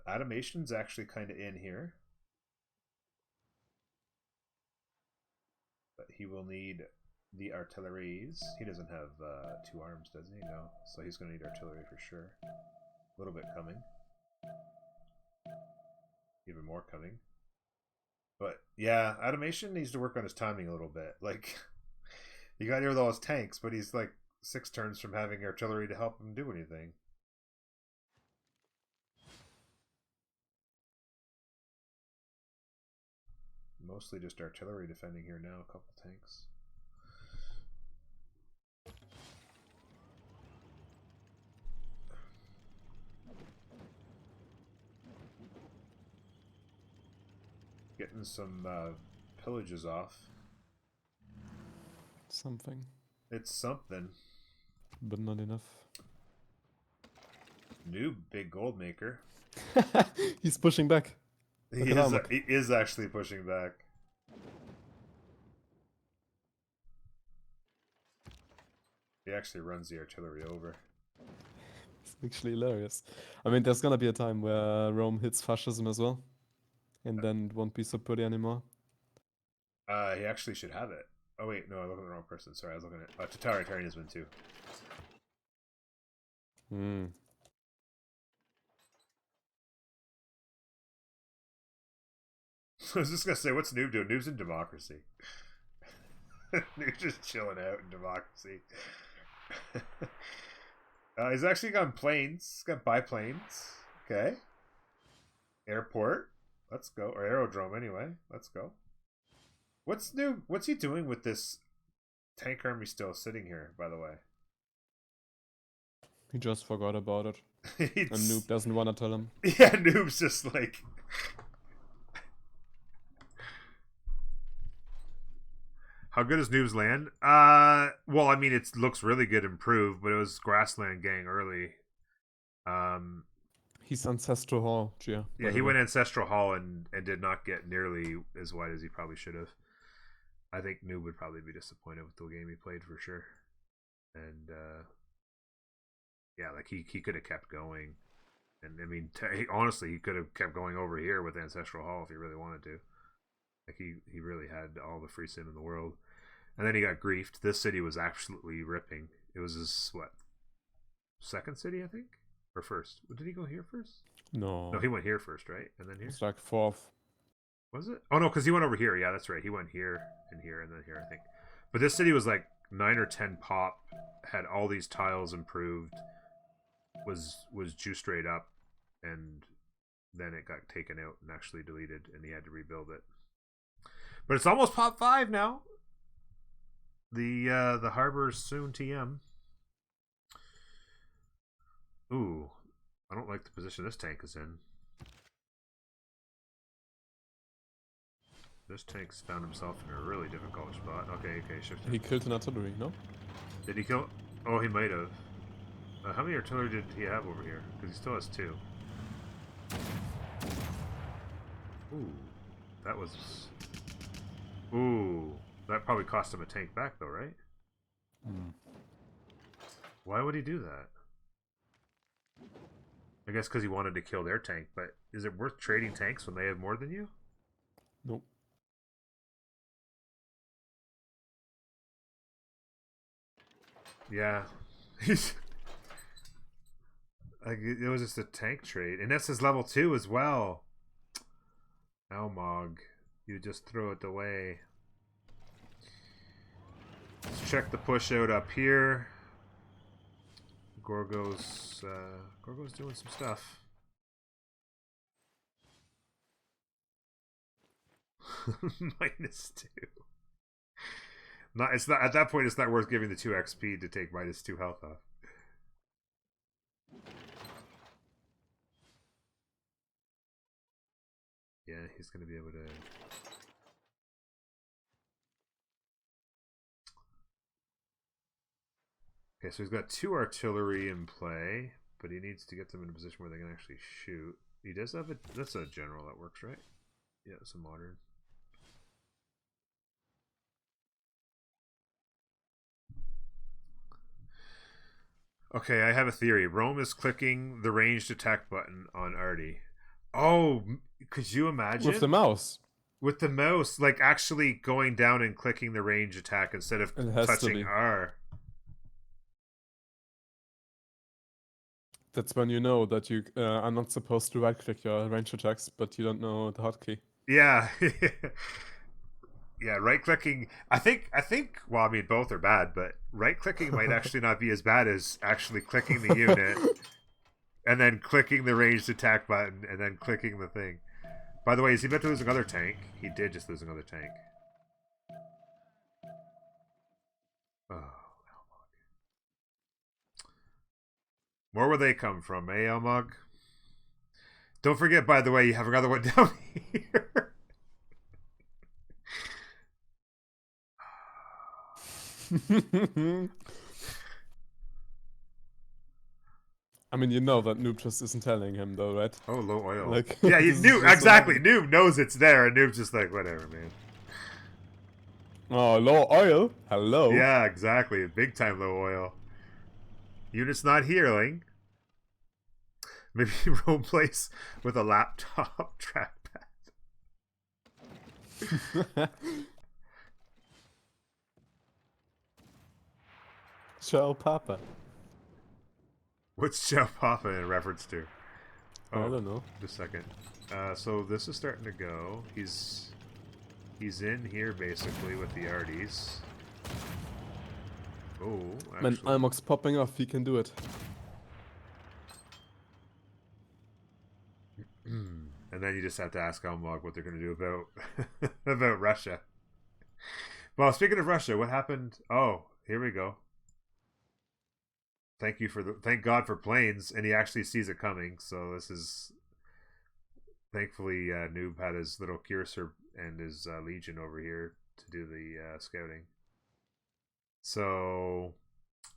Automation's actually kind of in here. he will need the artilleries. He doesn't have 2 arms, does he? No. So he's going to need artillery for sure. A little bit coming. Even more coming. But yeah, Automation needs to work on his timing a little bit. Like, you got here with all his tanks, but he's like 6 turns from having artillery to help him do anything. Mostly just artillery defending here now, a couple tanks. Getting some pillages off. Something. It's something. But not enough. New big gold maker. He's pushing back. He is actually pushing back. He actually runs the artillery over. It's actually hilarious. I mean, there's gonna be a time where Rome hits fascism as well. And then it won't be so pretty anymore. He actually should have it. Oh wait, no, I looked at the wrong person. Sorry, I was looking at totalitarianism too. Hmm. I was just gonna say, what's Noob doing? Noob's in democracy. Noob's just chilling out in democracy. He's actually got planes. He's got biplanes. Okay. Airport. Let's go. Or aerodrome anyway. Let's go. What's new? What's he doing with this tank army still sitting here, by the way? He just forgot about it. And Noob doesn't want to tell him. Yeah, Noob's just like... How good is Noob's land? Well, I mean, it looks really good improved, but it was grassland gang early. He's Ancestral Hall, Gia. Yeah, he went Ancestral Hall and did not get nearly as wide as he probably should have. I think Noob would probably be disappointed with the game he played for sure. And yeah, like he could have kept going. And I mean, honestly, he could have kept going over here with Ancestral Hall if he really wanted to. Like he really had all the free sim in the world. And then he got griefed. This city was absolutely ripping. It was his, what, second city, I think? Or first? Did he go here first? No. No, he went here first, right? And then here? It's like 4th. Was it? Oh, no, because he went over here. Yeah, that's right. He went here and here and then here, I think. But this city was like 9 or 10 pop, had all these tiles improved, was juiced straight up, and then it got taken out and actually deleted, and he had to rebuild it. But it's almost pop 5 now. The harbor's soon TM. Ooh, I don't like the position this tank is in. This tank's found himself in a really difficult spot. Okay, shifted. He killed an artillery, no? Did he kill? Oh, he might have. How many artillery did he have over here? Because he still has 2. Ooh, that was... Ooh, that probably cost him a tank back though, right? Hmm. Why would he do that? I guess because he wanted to kill their tank, but is it worth trading tanks when they have more than you? Nope. Yeah. Like, it was just a tank trade. And this is level 2 as well. Almog. You just throw it away. Let's check the push out up here. Gorgo's doing some stuff. -2. It's not at that point. It's not worth giving the 2 XP to take -2 health off. Yeah, he's gonna be able to. Okay, so he's got 2 artillery in play, but he needs to get them in a position where they can actually shoot. He does have a... That's a general that works, right? Yeah, it's a modern. Okay, I have a theory. Rome is clicking the ranged attack button on Artie. Oh, could you imagine? With the mouse. with the mouse, like actually going down and clicking the range attack instead of It has to touching be. R. That's when you know that you are not supposed to right-click your range attacks, but you don't know the hotkey. Yeah. Yeah, right clicking. I think. Well, I mean, both are bad, but right clicking might actually not be as bad as actually clicking the unit and then clicking the ranged attack button and then clicking the thing. By the way, is he about to lose another tank? He did just lose another tank. Oh, more where they come from, eh, Elmog? Don't forget, by the way, you have another one down here. I mean, you know that Noob just isn't telling him, though, right? Oh, low oil. Like, Yeah, this is Noob, just what exactly. happened. Noob knows it's there, and Noob's just like, whatever, man. Oh, low oil? Hello? Yeah, exactly. Big time low oil. Unit's not healing. Maybe role plays with a laptop trackpad. Ciao, Papa. What's Joe Papa in reference to? I Oh, don't know. just a second. So this is starting to go. He's in here basically with the arties. Oh, When actually. Almog's popping off, he can do it. And then you just have to ask Almog what they're going to do about about Russia. Well, speaking of Russia, what happened? Oh, here we go. Thank God for planes, and he actually sees it coming. So this is thankfully Noob had his little cursor and his legion over here to do the scouting. So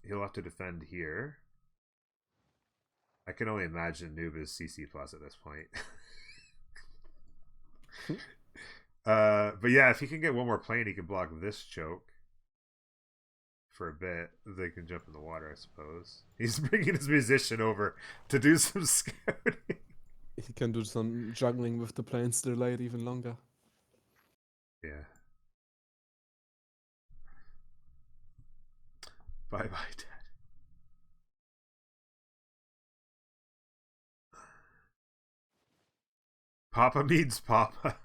he'll have to defend here. I can only imagine Noob is CC plus at this point. But yeah, if he can get one more plane, he can block this choke for a bit. They can jump in the water, I suppose. He's bringing his musician over to do some scouting. He can do some juggling with the planes to delay it even longer. Yeah. Bye bye, Dad. Papa means Papa.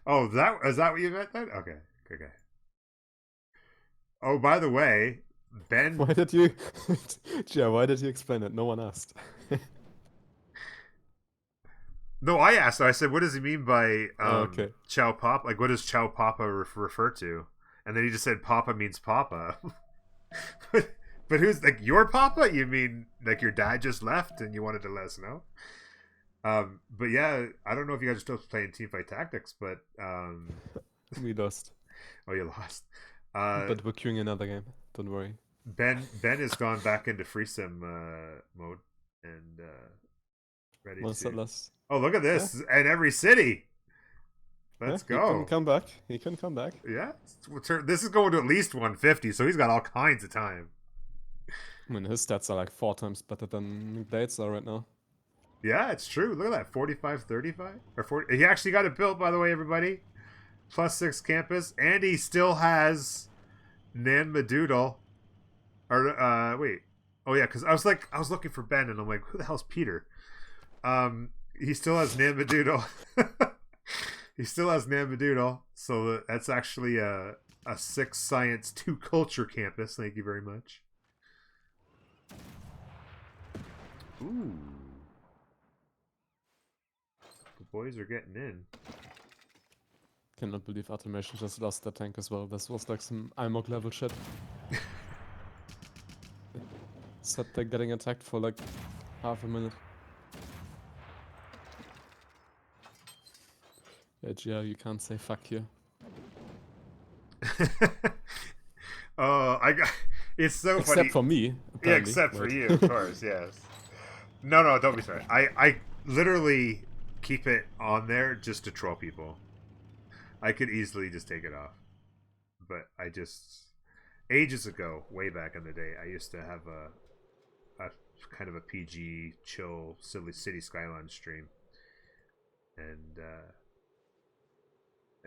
Oh, is that what you meant then? Okay. Oh, by the way, Ben. Why did you... Gia, why did you explain it? No one asked. No, I asked. I said, "What does he mean by Okay. Chow Papa? Like, what does Chow Papa refer to?" And then he just said, "Papa means Papa." but who's like your Papa? You mean like your dad just left and you wanted to let us know? But yeah, I don't know if you guys are still playing Teamfight Tactics, but We lost. oh, you lost. But we're queuing another game. Don't worry. Ben has gone back into free sim mode and ready Monster to. less. Oh, look at this! Yeah. And every city. Let's He go. can come back. He can come back. Yeah, this is going to at least 150, so he's got all kinds of time. I mean, his stats are like 4 times better than Date's are right now. Yeah, it's true. Look at that, 45, 35 or 40. He actually got it built, by the way, everybody. +6 campus, and he still has Nan Madoodle. Or wait, oh yeah, because I was looking for Ben, and I'm like, who the hell's Peter? He still has Nan Madoodle. He still has Nan Madoodle, so that's actually a 6 science 2 culture campus. Thank you very much. Ooh. The boys are getting in. Cannot believe Automation just lost that tank as well. This was like some IMOC level shit. Said they're getting attacked for like half a minute. Yeah, Gia, you can't say fuck here. Oh, I got. It's so Except funny. for me, apparently. Yeah, except for you, of course. Yes. No, don't be sorry. I literally keep it on there just to troll people. I could easily just take it off, but I just ages ago, way back in the day, I used to have a kind of a PG, chill, silly city skyline stream, and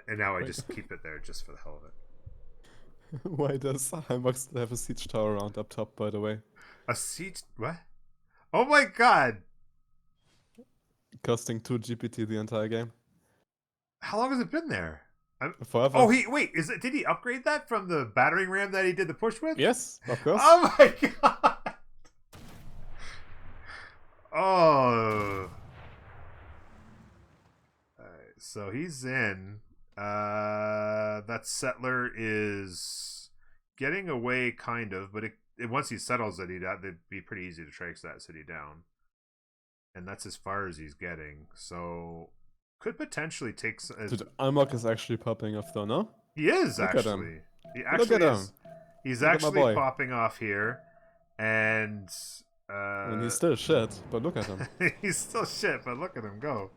And now I Wait. just keep it there just for the hell of it. Why does Heimbach have a siege tower around up top, by the way? A siege? What? Oh my god! Costing 2 GPT the entire game. How long has it been there? Forever. Oh, wait. Is it? Did he upgrade that from the battering ram that he did the push with? Yes, of course. Oh my god! Oh. Alright, so he's in. That settler is getting away, kind of, but once he settles it, it'd be pretty easy to trace that city down. And that's as far as he's getting. So could potentially take. Dude, Almok is actually popping off though, no? He is Look actually. at him. He Look at actually him. is. He's Look at my actually boy. popping off here, and I mean, he's still shit, but look at him. he's still shit. But look at him go.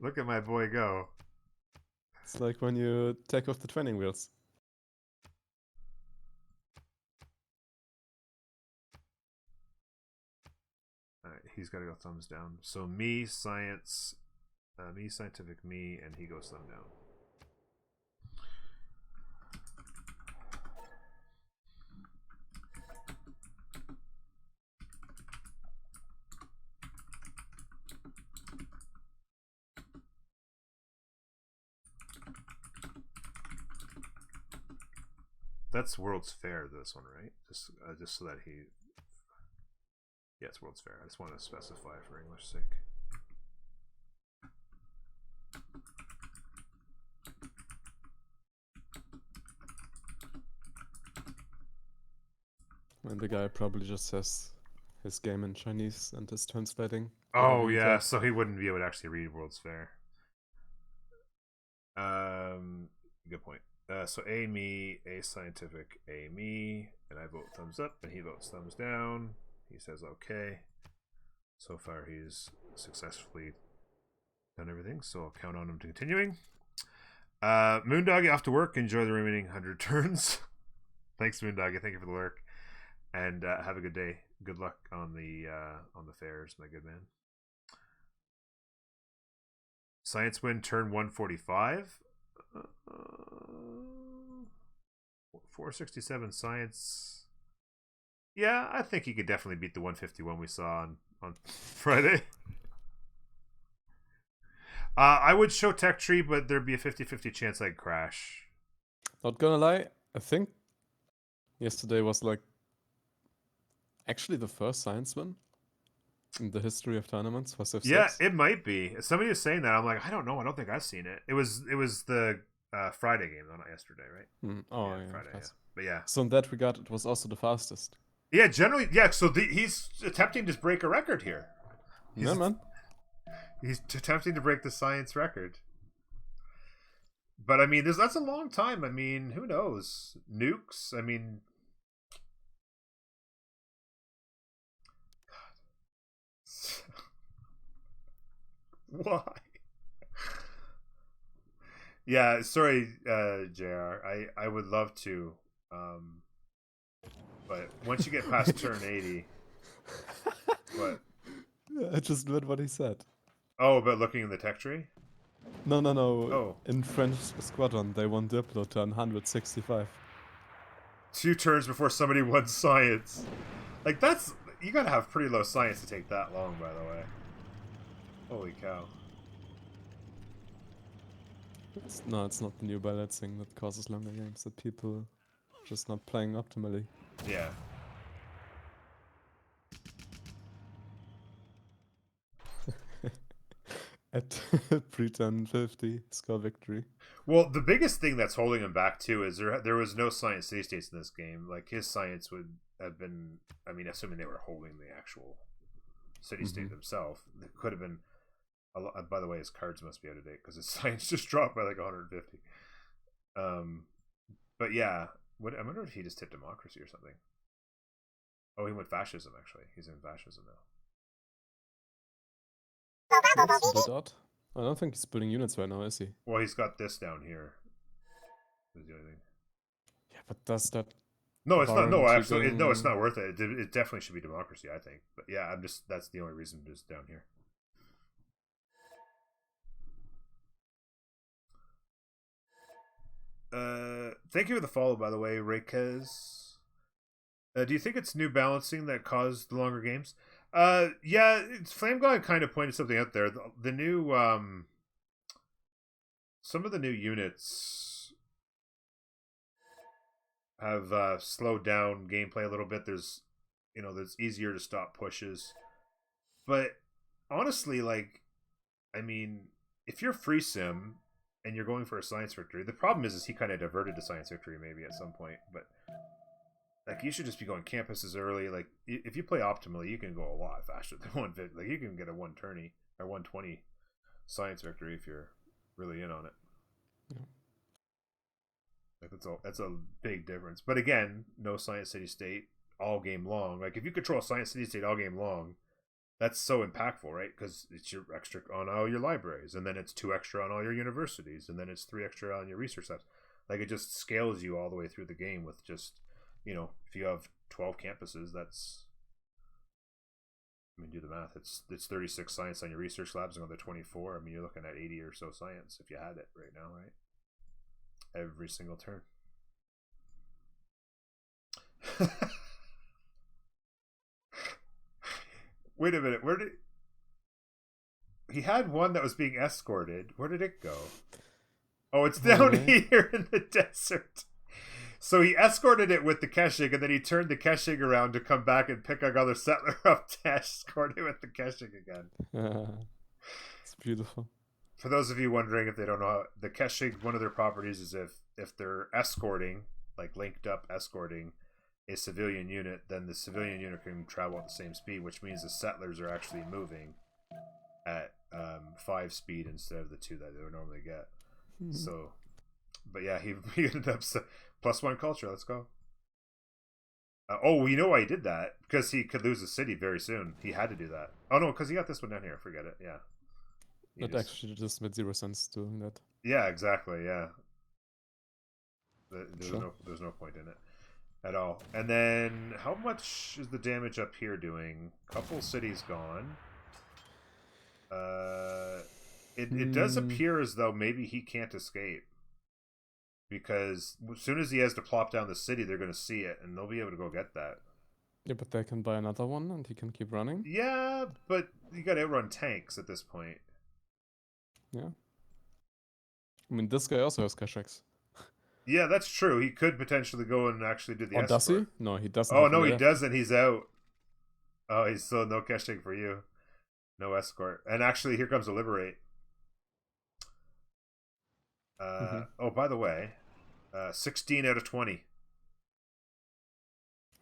Look at my boy go. It's like when you take off the training wheels. Alright, he's got to go thumbs down. So me, science, me, scientific, me, and he goes thumb down. That's World's Fair, this one, right? Just so that he... Yeah, it's World's Fair. I just want to specify for English sake. And the guy probably just says his game in Chinese and is translating. Oh, yeah, so he wouldn't be able to actually read World's Fair. Good point. So A, me, A, scientific, A, me, and I vote thumbs up, and he votes thumbs down. He says okay. So far, he's successfully done everything, so I'll count on him to continuing. Moondoggy, off to work. Enjoy the remaining 100 turns. Thanks, Moondoggy. Thank you for the lurk, and have a good day. Good luck on the fairs, my good man. Science win turn 145. 467 science. Yeah, I think he could definitely beat the 151 we saw on Friday. I would show Tech Tree, but there'd be a 50-50 chance I'd crash. Not gonna lie, I think yesterday was like actually the first science win in the history of tournaments for Civ 6. Yeah, it might be. Somebody was saying that. I'm like, I don't know. I don't think I've seen it. It was the Friday game, though, not yesterday, right? Oh, yeah, Friday. Yeah. But yeah. So in that regard, it was also the fastest. Yeah, generally, yeah. So he's attempting to break a record here. Yeah, man. He's attempting to break the science record. But I mean, that's a long time. I mean, who knows? Nukes. I mean, why? Yeah, sorry, JR. I would love to, but once you get past turn 80, what? I just read what he said. Oh, about looking in the tech tree? No. Oh. In French Squadron, they won Diplo turn 165. 2 turns before somebody won science. Like, that's... You gotta have pretty low science to take that long, by the way. Holy cow. It's not the new balancing that causes longer games, that people just not playing optimally. Yeah. At pre-turn 50, score victory. Well, the biggest thing that's holding him back, too, is there was no science city-states in this game. Like, his science would have been... I mean, assuming they were holding the actual city-state themselves, it could have been... by the way, his cards must be out of date, because his science just dropped by like 150. But yeah, I wonder if he just tipped democracy or something. Oh, he went fascism, actually. He's in fascism now. That's a bit odd. I don't think he's building units right now, is he? Well, he's got this down here. Is the only thing. Yeah, but does that... No, it's not. No, absolutely. triggering- No, it's not worth it. It definitely should be democracy, I think. But yeah, that's the only reason it's down here. Thank you for the follow, by the way, Reikez. Do you think it's new balancing that caused the longer games? Yeah, Flame God kind of pointed something out there. The new, some of the new units have slowed down gameplay a little bit. There's easier to stop pushes. But honestly, like, I mean, if you're free sim and you're going for a science victory, the problem is he kind of diverted to science victory maybe at some point, but like, you should just be going campuses early. Like, if you play optimally, you can go a lot faster than 150. Like, you can get a 130 or 120 science victory if you're really in on it. Yeah. Like, that's a big difference. But again, no Science City State all game long. Like, if you control Science City State all game long, that's so impactful, right? Because it's your extra on all your libraries, and then it's 2 extra on all your universities, and then it's 3 extra on your research labs. Like, it just scales you all the way through the game with just, if you have 12 campuses, that's, I mean, do the math. It's 36 science on your research labs, and on the 24, I mean, you're looking at 80 or so science if you had it right now, right? Every single turn. Wait a minute. Where did he had one that was being escorted? Where did it go? Oh, it's down here in the desert. So he escorted it with the Keshig, and then he turned the Keshig around to come back and pick another settler up to escort it with the Keshig again. It's beautiful. For those of you wondering, if they don't know, the Keshig, one of their properties is if they're escorting, like linked up escorting a civilian unit, then the civilian unit can travel at the same speed, which means the settlers are actually moving at 5 speed instead of the 2 that they would normally get. Mm-hmm. So, but yeah, he ended up +1 culture. Let's go. You know why he did that? Because he could lose the city very soon. He had to do that. Oh no, because he got this one down here. Forget it. Yeah. That actually just made 0 sense doing that. Yeah, exactly. Yeah. There's no point in it at all. And then, how much is the damage up here doing? Couple cities gone. It does appear as though maybe he can't escape, because as soon as he has to plop down the city, they're going to see it, and they'll be able to go get that. Yeah, but they can buy another one, and he can keep running. Yeah, but you got to outrun tanks at this point. Yeah. I mean, this guy also has Kashyks. Yeah, that's true. He could potentially go and actually do the escort. Does he? No, he doesn't. Oh, no, he doesn't. He's out. Oh, he's still no Keshig for you. No escort. And actually, here comes a Liberate. Oh, by the way, 16 out of 20.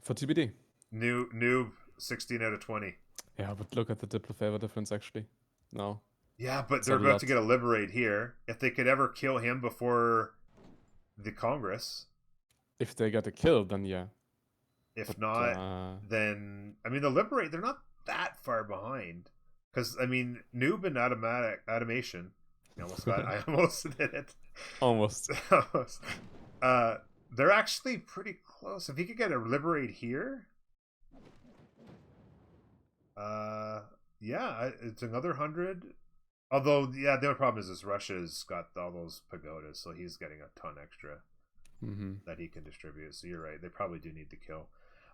For TBD. Noob, 16 out of 20. Yeah, but look at the Diplo favor difference, actually. No. Yeah, but they're about to get a Liberate here. If they could ever kill him before the Congress. If they get a kill, then yeah. If not, then... I mean, the Liberate, they're not that far behind. Because, I mean, Noob and Automation... I almost did it. Almost. They're actually pretty close. If he could get a Liberate here... yeah, it's another 100. Although, yeah, the only problem is Russia's got all those pagodas, so he's getting a ton extra that he can distribute. So you're right, they probably do need to kill.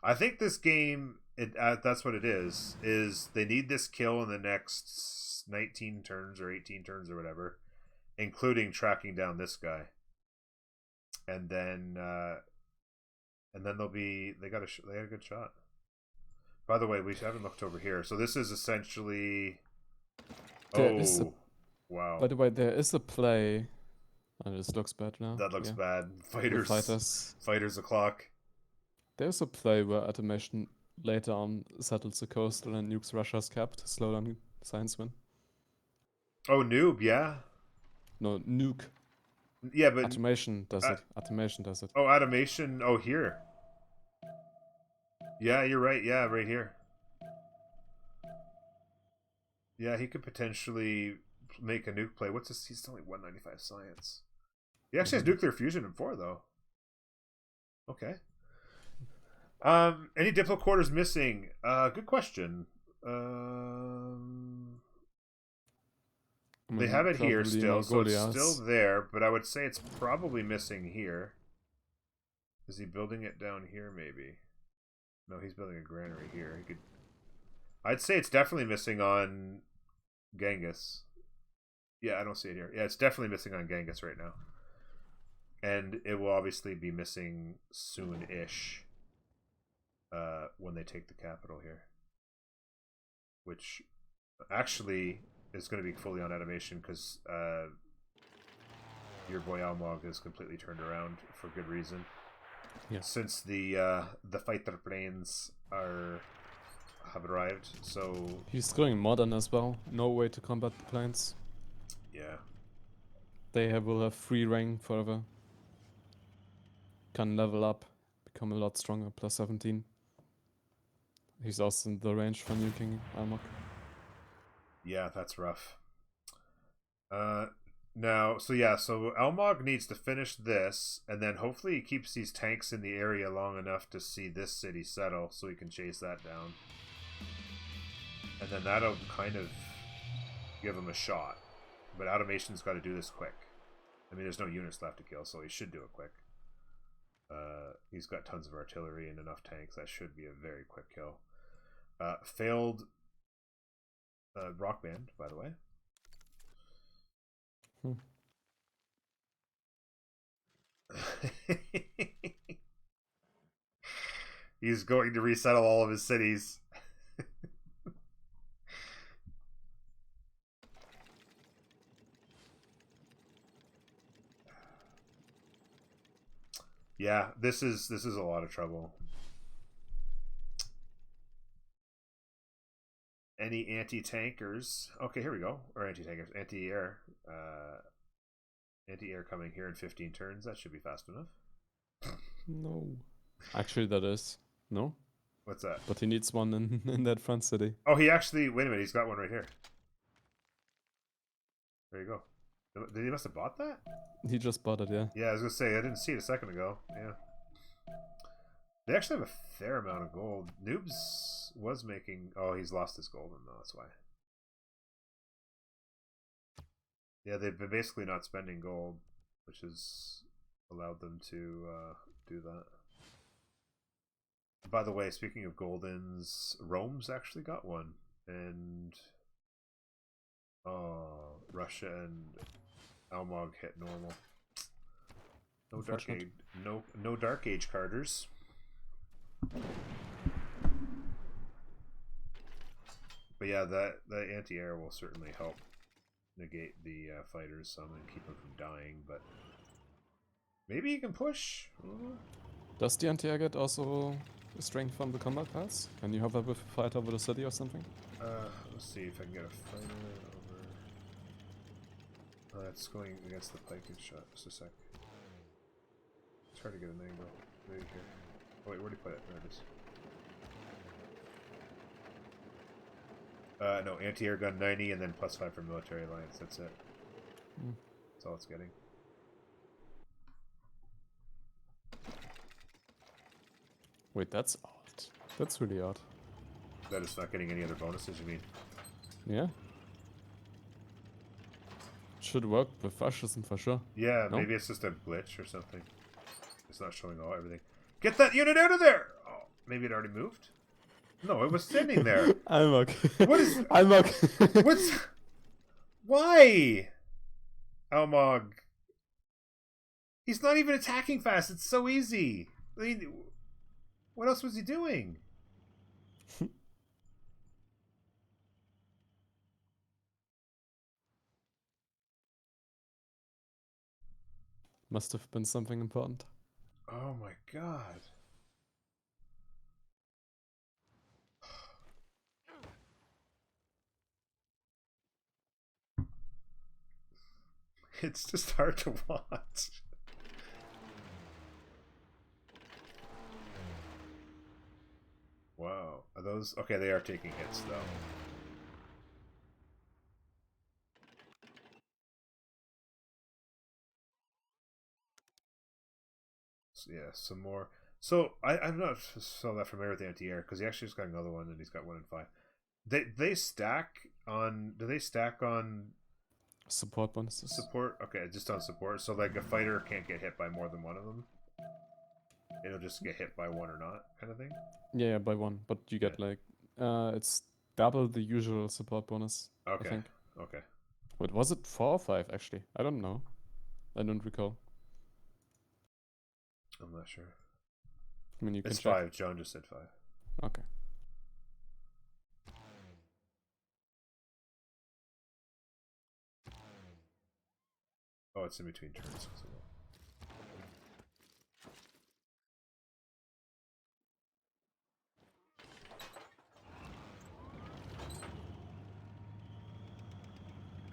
I think this game, that's what it is they need this kill in the next 19 turns or 18 turns or whatever, including tracking down this guy. And then they got a good shot. By the way, we haven't looked over here. So this is essentially... wow. By the way, there is a play... Oh, this looks bad now. That looks bad. Fighters o'clock. There's a play where Automation later on settles the coast and then nukes Russia's cap to slow down science win. Oh, Noob, yeah. No, nuke. Yeah, but... Automation does it. Automation does it. Oh, Automation. Oh, here. Yeah, you're right. Yeah, right here. Yeah, he could potentially make a nuke play. What's this? He's only 195 science. He actually has nuclear fusion in 4, though. Okay. Any Diplo quarters missing? Good question. I They mean, have it here probably still, not so it's still Goliaths. there, but I would say it's probably missing here. Is he building it down here, maybe? No, he's building a granary here. He could. I'd say it's definitely missing on Genghis. Yeah, I don't see it here. Yeah, it's definitely missing on Genghis right now. And it will obviously be missing soon-ish when they take the capital here. Which actually is going to be fully on animation because your boy Almog is completely turned around for good reason. Yeah. Since the fighter planes have arrived, so He's going modern as well. No way to combat the planes. yeah. Will have free reign forever. Can level up, become a lot stronger, plus 17. He's also in the range for nuking Almog. Yeah, that's rough. Now, so Almog needs to finish this, and then hopefully he keeps these tanks in the area long enough to see this city settle, so he can chase that down. And then that'll kind of give him a shot. But Automation's got to do this quick. I mean, there's no units left to kill, so he should do it quick. He's got tons of artillery and enough tanks. That should be a very quick kill. Failed rock band, by the way. He's going to resettle all of his cities. Yeah, this is a lot of trouble. Any anti-tankers? Okay, here we go. Or anti-tankers, anti-air. Anti-air coming here in 15 turns. That should be fast enough. No. Actually, that is. No? What's that? But he needs one in that front city. Oh, he actually... Wait a minute. He's got one right here. There you go. He must have bought that? He just bought it, yeah. Yeah, I was going to say, I didn't see it a second ago. Yeah. They actually have a fair amount of gold. Noobs was making... Oh, he's lost his gold, though. That's why. Yeah, they've been basically not spending gold, which has allowed them to do that. By the way, speaking of Goldens, Rome's actually got one. And... Oh, Russia and Almog hit normal. No Dark Age, no Dark Age Carters. But yeah, the anti-air will certainly help negate the fighters some and keep them from dying, but maybe you can push. Does the anti-air get also strength from the combat pass? Can you hover with a fighter over the city or something? Let's see if I can get a fighter over. Oh, that's going against the Viking shot. Just a sec. It's hard to get an angle. Maybe here. Oh wait, where'd he put it? There it is. No, anti-air gun 90 and then +5 for military alliance. That's it. That's all it's getting. Wait, that's odd. That's really odd. That it's not getting any other bonuses, you mean? Yeah. Should work with fascism for sure. Yeah, no? Maybe it's just a glitch or something. It's not showing everything. Get that unit out of there! Oh, maybe it already moved? No, it was sitting there. Almog. What is... Almog. What's... Why? Almog. He's not even attacking fast. It's so easy. I mean, what else was he doing? Must have been something important. Oh my god. It's just hard to watch. Wow. Are those... Okay, they are taking hits, though. So, yeah, some more. So, I'm not so that familiar with the anti-air, because he actually just got another one, and he's got 1 in 5. They stack on... Do they stack on... Support bonuses. Support? Okay, just on support. So like a fighter can't get hit by more than one of them. It'll just get hit by one or not, kind of thing. Yeah, by one, but you get like it's double the usual support bonus. I Okay. think. Okay. Wait, was it 4 or 5 actually? I don't know. I don't recall. I'm not sure. I mean, you can It's check. 5. John just said 5. Okay. Oh, it's in between turns.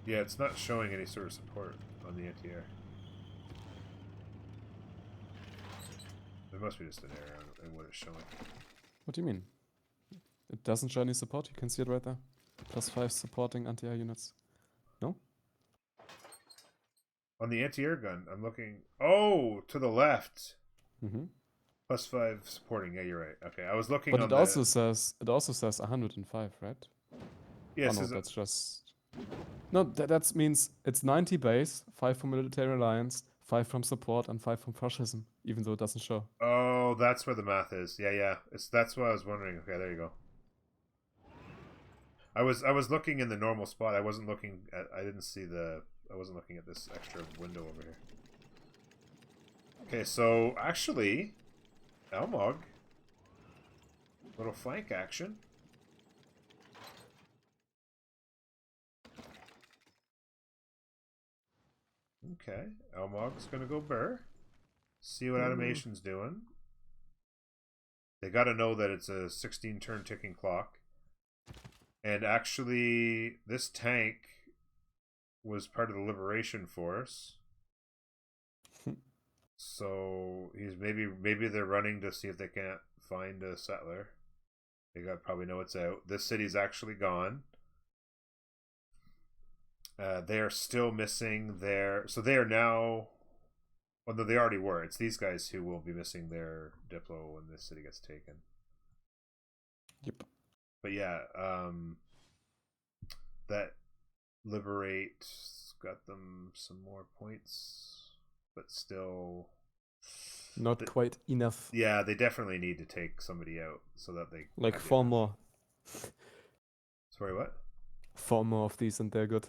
Yeah, it's not showing any sort of support on the anti-air. There must be just an error in what it's showing. What do you mean? It doesn't show any support. You can see it right there. +5 supporting anti-air units. No? On the anti-air gun, I'm looking... Oh, to the left. Mm-hmm. +5 supporting. Yeah, you're right. Okay, I was looking But on it also says 105, right? Yeah, Oh no, that's just... No, that means it's 90 base, 5 from Military Alliance, 5 from support, and 5 from fascism, even though it doesn't show. Oh, that's where the math is. Yeah. That's what I was wondering. Okay, there you go. I was looking in the normal spot. I wasn't looking at... I wasn't looking at this extra window over here. Okay, so actually, Elmog, little flank action. Okay, Elmog's gonna go Burr. See what animation's doing. They gotta know that it's a 16 turn ticking clock. And actually, this tank was part of the Liberation Force. So he's maybe they're running to see if they can't find a settler. They probably know it's out. This city's actually gone. They are still missing their... So they are now... Well, no, they already were. It's these guys who will be missing their Diplo when this city gets taken. Yep. But yeah, that Liberate got them some more points, but still... Not quite enough. Yeah, they definitely need to take somebody out so that they... Like 4 more. Sorry, what? 4 more of these and they're good.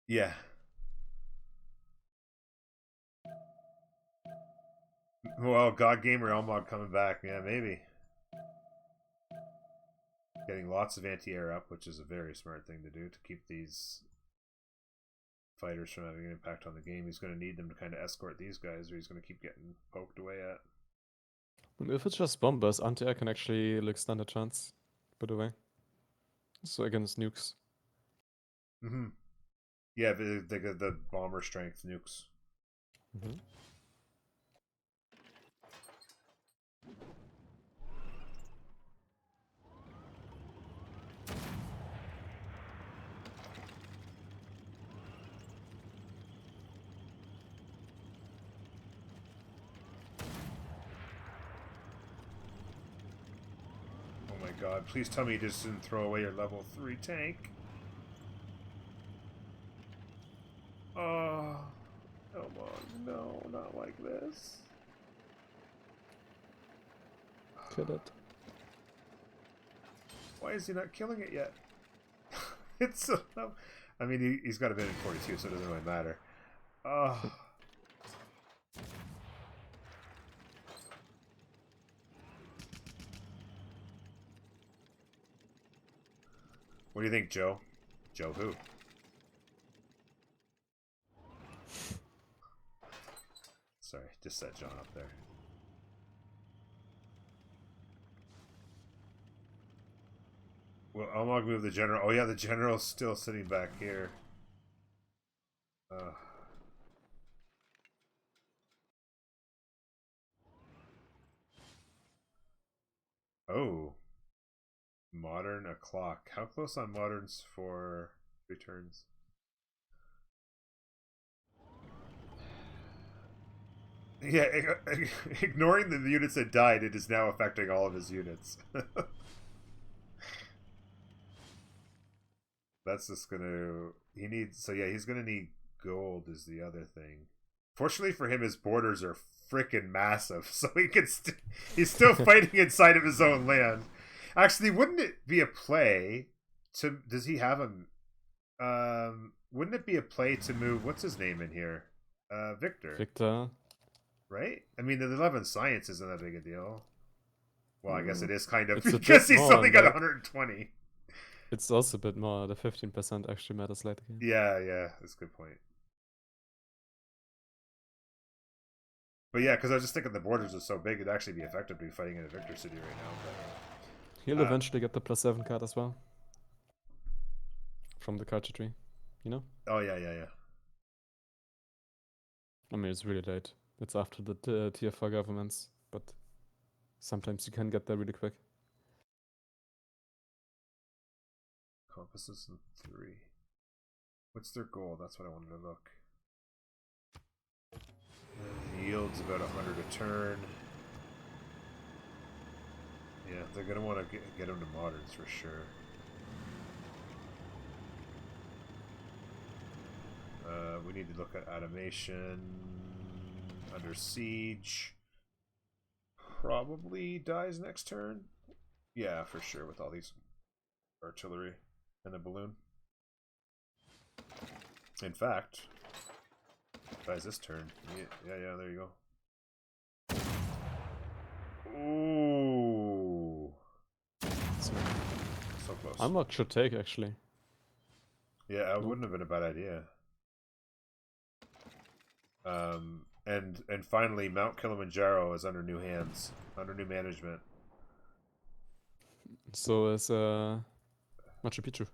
Yeah. Well, God Gamer Elmog coming back. Yeah, maybe. Getting lots of anti-air up, which is a very smart thing to do to keep these fighters from having an impact on the game. He's going to need them to kind of escort these guys, or he's going to keep getting poked away at. And if it's just bombers, anti-air can actually like stand a chance, by the way. So against nukes. Mm-hmm. Yeah, they got the bomber strength nukes. Mm-hmm. Oh my god, please tell me you just didn't throw away your level 3 tank. Oh, Elmog, no, not like this. Kill it. Why is he not killing it yet? It's so... I mean, he's got a minute 42, so it doesn't really matter. Oh. What do you think, Joe? Joe who? Sorry, just set John up there. Well, Elmog moved the general. Oh yeah, the general's still sitting back here. Oh. Modern o'clock. How close on moderns for returns? Yeah, ignoring the units that died, it is now affecting all of his units. That's just gonna... he needs. So yeah, he's gonna need gold. Is the other thing. Fortunately for him, his borders are freaking massive, so he can. He's still fighting inside of his own land. Actually, wouldn't it be a play to? Does he have a? Wouldn't it be a play to move? What's his name in here? Victor. Victor. Right? I mean, the 11 science isn't that big a deal. Well, I guess it is kind of It's because he's more, only got like, 120. It's also a bit more. The 15% actually matters later. Yeah, that's a good point. But yeah, because I was just thinking the borders are so big, it'd actually be effective to be fighting in a Victor city right now. He'll eventually get the +7 card as well. From the culture tree, you know? Oh, yeah. I mean, it's really late. It's after the tier 4 governments, but sometimes you can get there really quick. Compasses in 3. What's their goal? That's what I wanted to look. Yields about 100 a turn. Yeah, they're going to want to get them to moderns for sure. We need to look at animation. Under siege. Probably dies next turn. Yeah, for sure, with all these artillery and a balloon. In fact, dies this turn. Yeah, there you go. Ooh. So close. Unlock should take, actually. Yeah, it wouldn't have been a bad idea. And finally, Mount Kilimanjaro is under new hands, under new management. So is Machu Picchu.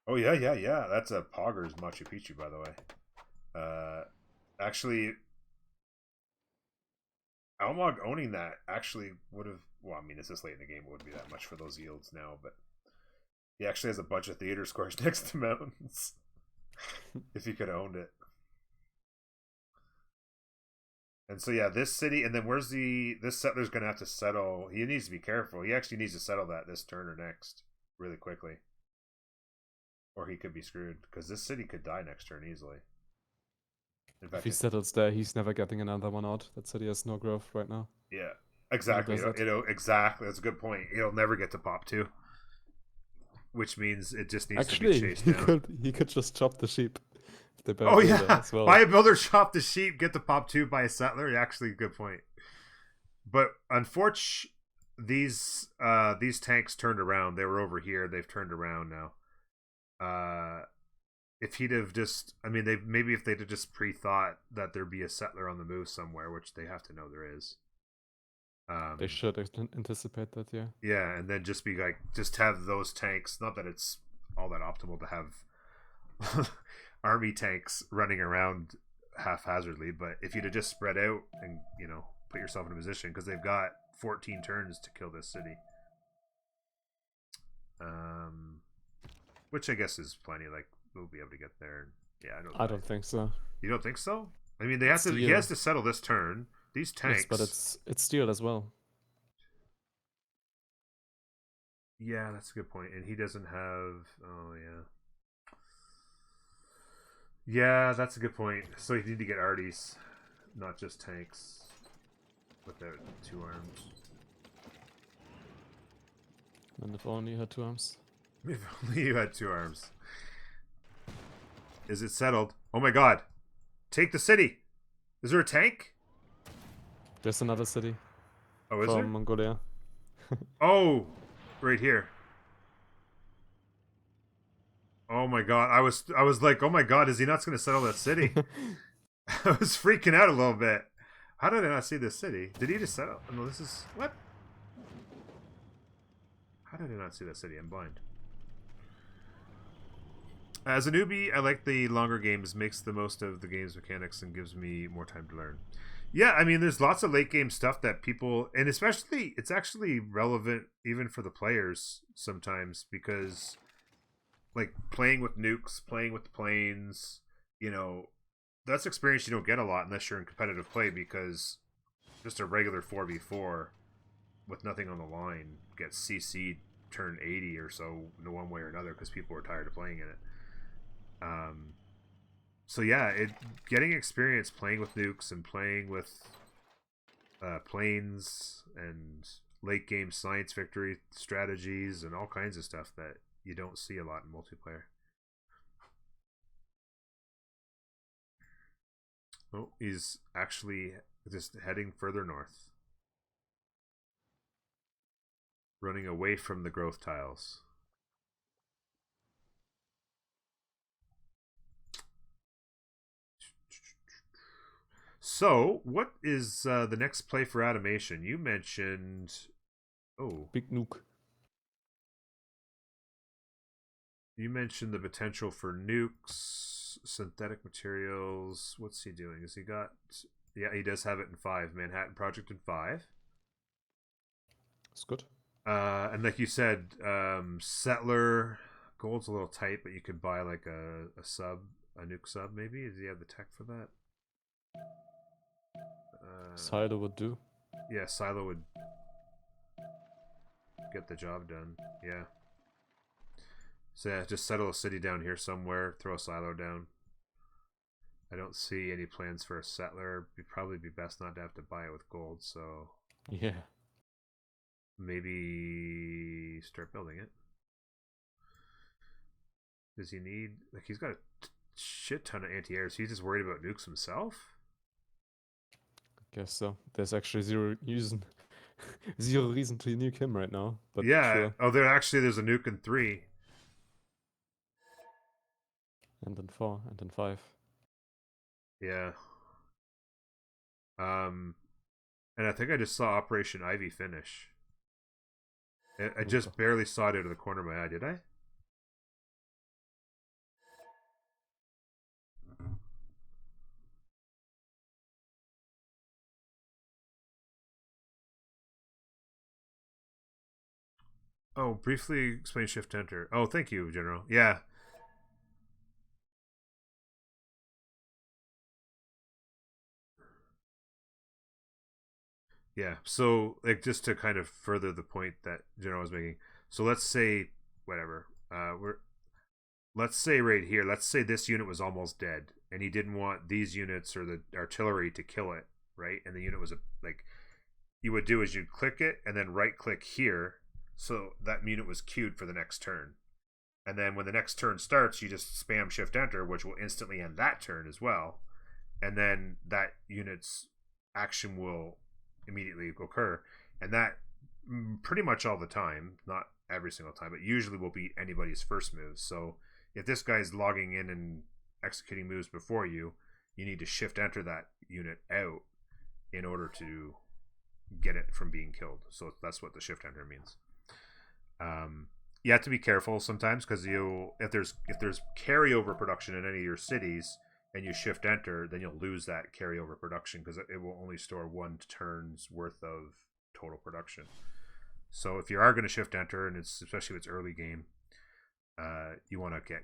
Oh yeah. That's a Poggers Machu Picchu, by the way. Actually, Almog owning that actually would have. Well, I mean, it's this late in the game; it wouldn't be that much for those yields now. But he actually has a bunch of theater scores next to mountains. If he could have owned it. And so yeah, this city, and then where's this settler's gonna have to settle. He needs to be careful. He actually needs to settle that this turn or next, really quickly, or he could be screwed because this city could die next turn easily. In fact, if he settles there, he's never getting another one out. That city has no growth right now. Yeah, exactly. Exactly. That's a good point. It'll never get to pop 2, which means it just needs to be chased down. He could just chop the sheep. Oh yeah, well. Buy a builder, chop the sheep, get the pop 2 by a settler. Actually, good point. But unfortunately, these tanks turned around. They were over here. They've turned around now. If he'd have just, I mean, if they'd have just pre-thought that there'd be a settler on the move somewhere, which they have to know there is. They should anticipate that, yeah. Yeah, and then just be like, just have those tanks. Not that it's all that optimal to have army tanks running around haphazardly, but if you'd have just spread out and put yourself in a position, because they've got 14 turns to kill this city, which I guess is plenty. Like, we'll be able to get there. Yeah, I don't think so. You don't think so? I mean, they have to. He has to settle this turn. These tanks, yes, but it's steel as well. Yeah, that's a good point. And he doesn't have. Oh yeah. Yeah, that's a good point. So you need to get arties, not just tanks without 2 arms. And if only you had 2 arms. If only you had 2 arms. Is it settled? Oh my god. Take the city. Is there a tank? There's another city. Oh, is there? From Mongolia. Oh, right here. Oh my god. I was like, oh my god, is he not going to settle that city? I was freaking out a little bit. How did I not see this city? Did he just settle? No, this is... What? How did I not see that city? I'm blind. As a newbie, I like the longer games, makes the most of the game's mechanics, and gives me more time to learn. Yeah, I mean, there's lots of late game stuff that people, and especially, it's actually relevant even for the players sometimes, because, like, playing with nukes, playing with the planes, that's experience you don't get a lot unless you're in competitive play, because just a regular 4v4 with nothing on the line gets CC'd turn 80 or so in one way or another because people are tired of playing in it. So yeah, getting experience playing with nukes and playing with planes and late game science victory strategies and all kinds of stuff that you don't see a lot in multiplayer. Oh, he's actually just heading further north, running away from the growth tiles. So, what is the next play for automation? You mentioned, oh, Big nuke. you mentioned the potential for nukes, synthetic materials. What's he doing? Has he got? Yeah, he does have it in 5. Manhattan Project in 5. It's good. And like you said, Settler gold's a little tight, but you could buy like a sub, a nuke sub maybe. Does he have the tech for that? Silo would do. Yeah, Silo would get the job done. Yeah. So yeah, just settle a city down here somewhere. Throw a Silo down. I don't see any plans for a Settler. It'd probably be best not to have to buy it with gold. So Yeah. maybe start building it. Does he need, like, he's got a shit ton of anti-airs. He's just worried about nukes himself. Guess so. There's actually zero reason, zero reason to nuke him right now. But Yeah. sure. Oh, there's a nuke in 3. And then 4, and then 5. Yeah. And I think I just saw Operation Ivy finish. I just barely saw it out of the corner of my eye. Did I? Oh, briefly explain Shift Enter. Oh, thank you, General. Yeah. Yeah. So, like, just to kind of further the point that General was making. So let's say whatever. Let's say right here. Let's say this unit was almost dead, and he didn't want these units or the artillery to kill it, right? And the unit was like, you would do is you'd click it and then right click here, so that unit was queued for the next turn. And then when the next turn starts, you just spam Shift Enter, which will instantly end that turn as well. And then that unit's action will immediately occur. And that pretty much all the time, not every single time, but usually will be anybody's first move. So if this guy's logging in and executing moves before you, you need to Shift Enter that unit out in order to get it from being killed. So that's what the Shift Enter means. You have to be careful sometimes because if there's carryover production in any of your cities and you Shift Enter, then you'll lose that carryover production because it will only store 1 turn's worth of total production. So if you are going to Shift Enter, and it's especially if it's early game, you want to get,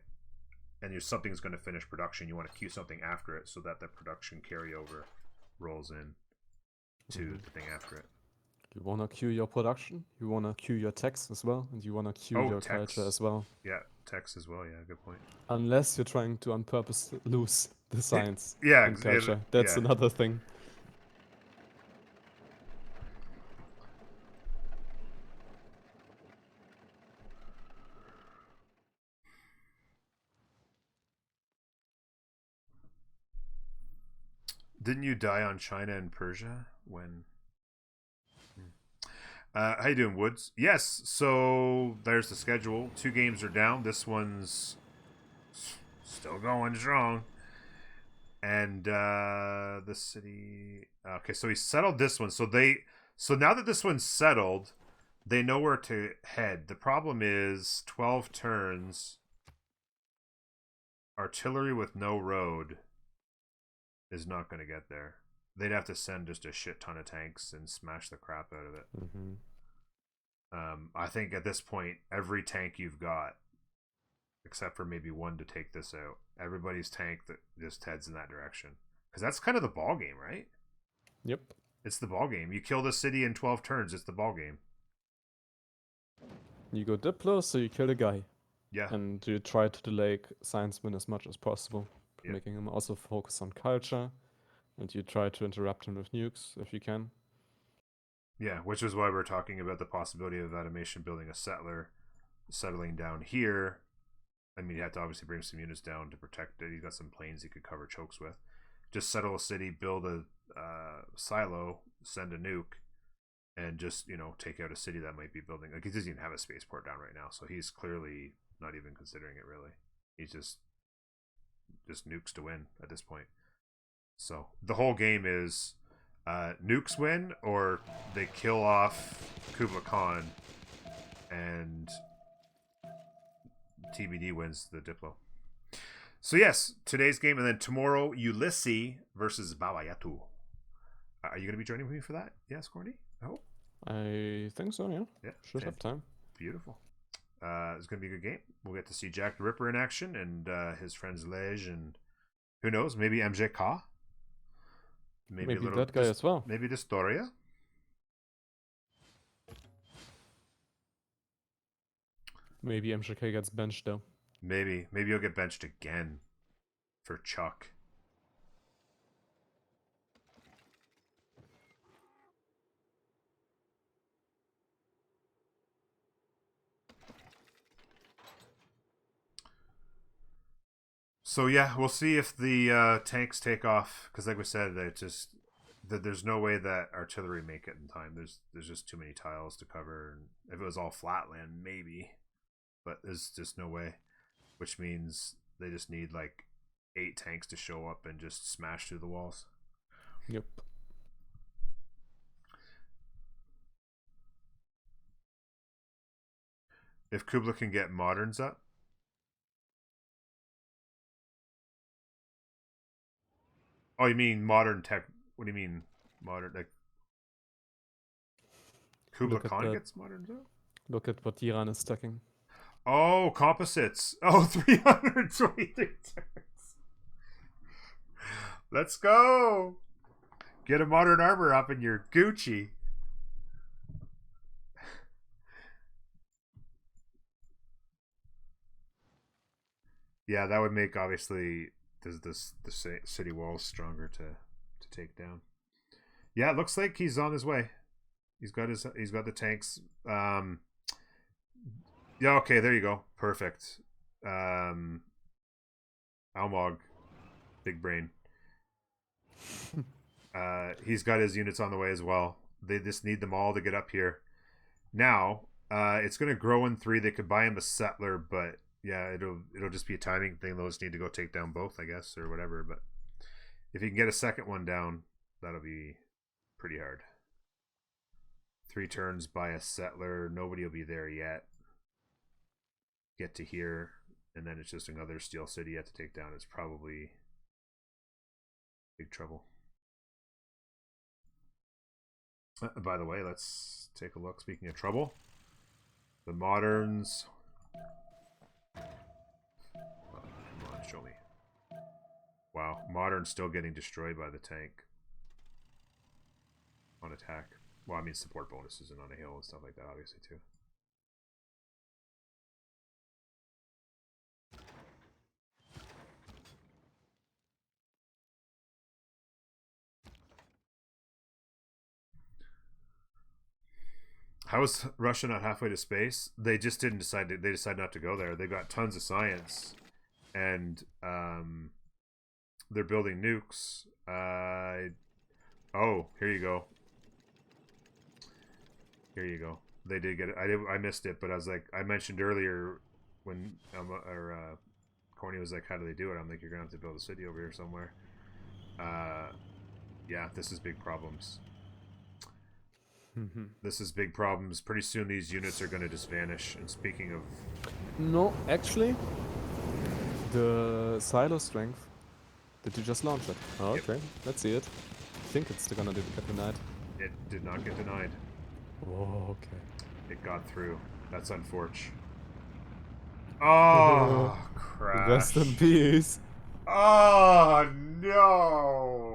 and something's going to finish production, you want to queue something after it so that the production carryover rolls in to the thing after it. You wanna queue your production, you wanna queue your text as well, and you wanna queue your text. culture as well. Yeah, text as well. Yeah, good point. Unless you're trying to on purpose lose the science and culture. That's yeah. another thing. Didn't you die on China and Persia when? How you doing, Woods? Yes. So there's the schedule. 2 games are down. This one's still going strong. And the city. Okay, so he settled this one. So now that this one's settled, they know where to head. The problem is 12 turns. Artillery with no road is not going to get there. They'd have to send just a shit ton of tanks and smash the crap out of it. Mm-hmm. I think at this point, every tank you've got, except for maybe one to take this out, everybody's tank that just heads in that direction. Because that's kind of the ball game, right? Yep. It's the ball game. You kill the city in 12 turns, it's the ball game. You go Diplo, so you kill a guy. Yeah. And you try to delay Scienceman as much as possible, Yep. making him also focus on culture. And you try to interrupt him with nukes if you can. Yeah, which is why we're talking about the possibility of Animation building a settler, settling down here. I mean, you have to obviously bring some units down to protect it. He's got some planes he could cover chokes with. Just settle a city, build a silo, send a nuke, and just, you know, take out a city that might be building. Like, he doesn't even have a spaceport down right now, so he's clearly not even considering it, really. He's just nukes to win at this point. So the whole game is nukes win, or they kill off Kublai Khan, and TBD wins the Diplo. So yes, today's game, and then tomorrow Ulysses versus Babayatu. Are you going to be joining me for that? Yes, Corny? I hope. I think so, yeah. Yeah. Should have time. Beautiful. It's going to be a good game. We'll get to see Jack the Ripper in action, and his friends Lej, and who knows, maybe MJK? Maybe that guy as well. Maybe Dystoria? Maybe MJK gets benched though. Maybe he'll get benched again for Chuck. So yeah, we'll see if the tanks take off, because like we said, there's no way that artillery make it in time. There's just too many tiles to cover, and if it was all flatland, maybe, but there's just no way. Which means they just need like 8 tanks to show up and just smash through the walls. Yep. If Kublai can get moderns up. Oh, you mean modern tech? What do you mean modern? Like Kublai Khan gets moderns up? Look at what Iran is stacking. Oh, composites. Oh, 323 turns. Let's go. Get a modern armor up in your Gucci. Yeah, that would make obviously the city walls stronger to take down. Yeah, it looks like he's on his way. He's got the tanks. Yeah, okay, there you go. Perfect. Almog, big brain. He's got his units on the way as well. They just need them all to get up here. Now, it's going to grow in 3. They could buy him a settler, but yeah, it'll just be a timing thing. They'll just need to go take down both, I guess, or whatever. But if you can get a second one down, that'll be pretty hard. 3 turns by a settler. Nobody will be there yet. Get to here, and then it's just another steel city you have to take down. It's probably big trouble. By the way, let's take a look. Speaking of trouble, the moderns. Come on, show me. Wow, modern's still getting destroyed by the tank on attack. Well, I mean support bonuses and on a hill and stuff like that, obviously too. How is Russia not halfway to space? They just didn't decide. They decided not to go there. They've got tons of science, and they're building nukes. Oh, here you go. Here you go. They did get it. I missed it, but I was like, I mentioned earlier when Corny was like, "How do they do it?" I'm like, "You're gonna have to build a city over here somewhere." Yeah, this is big problems. This is big problems. Pretty soon these units are going to just vanish. And speaking of... No, actually, the silo strength. Did you just launch it? Oh, okay, let's see it. I think it's gonna get denied. It did not get denied. Oh, okay. It got through. That's unfortunate. Oh, crash. Rest in peace. Oh, no.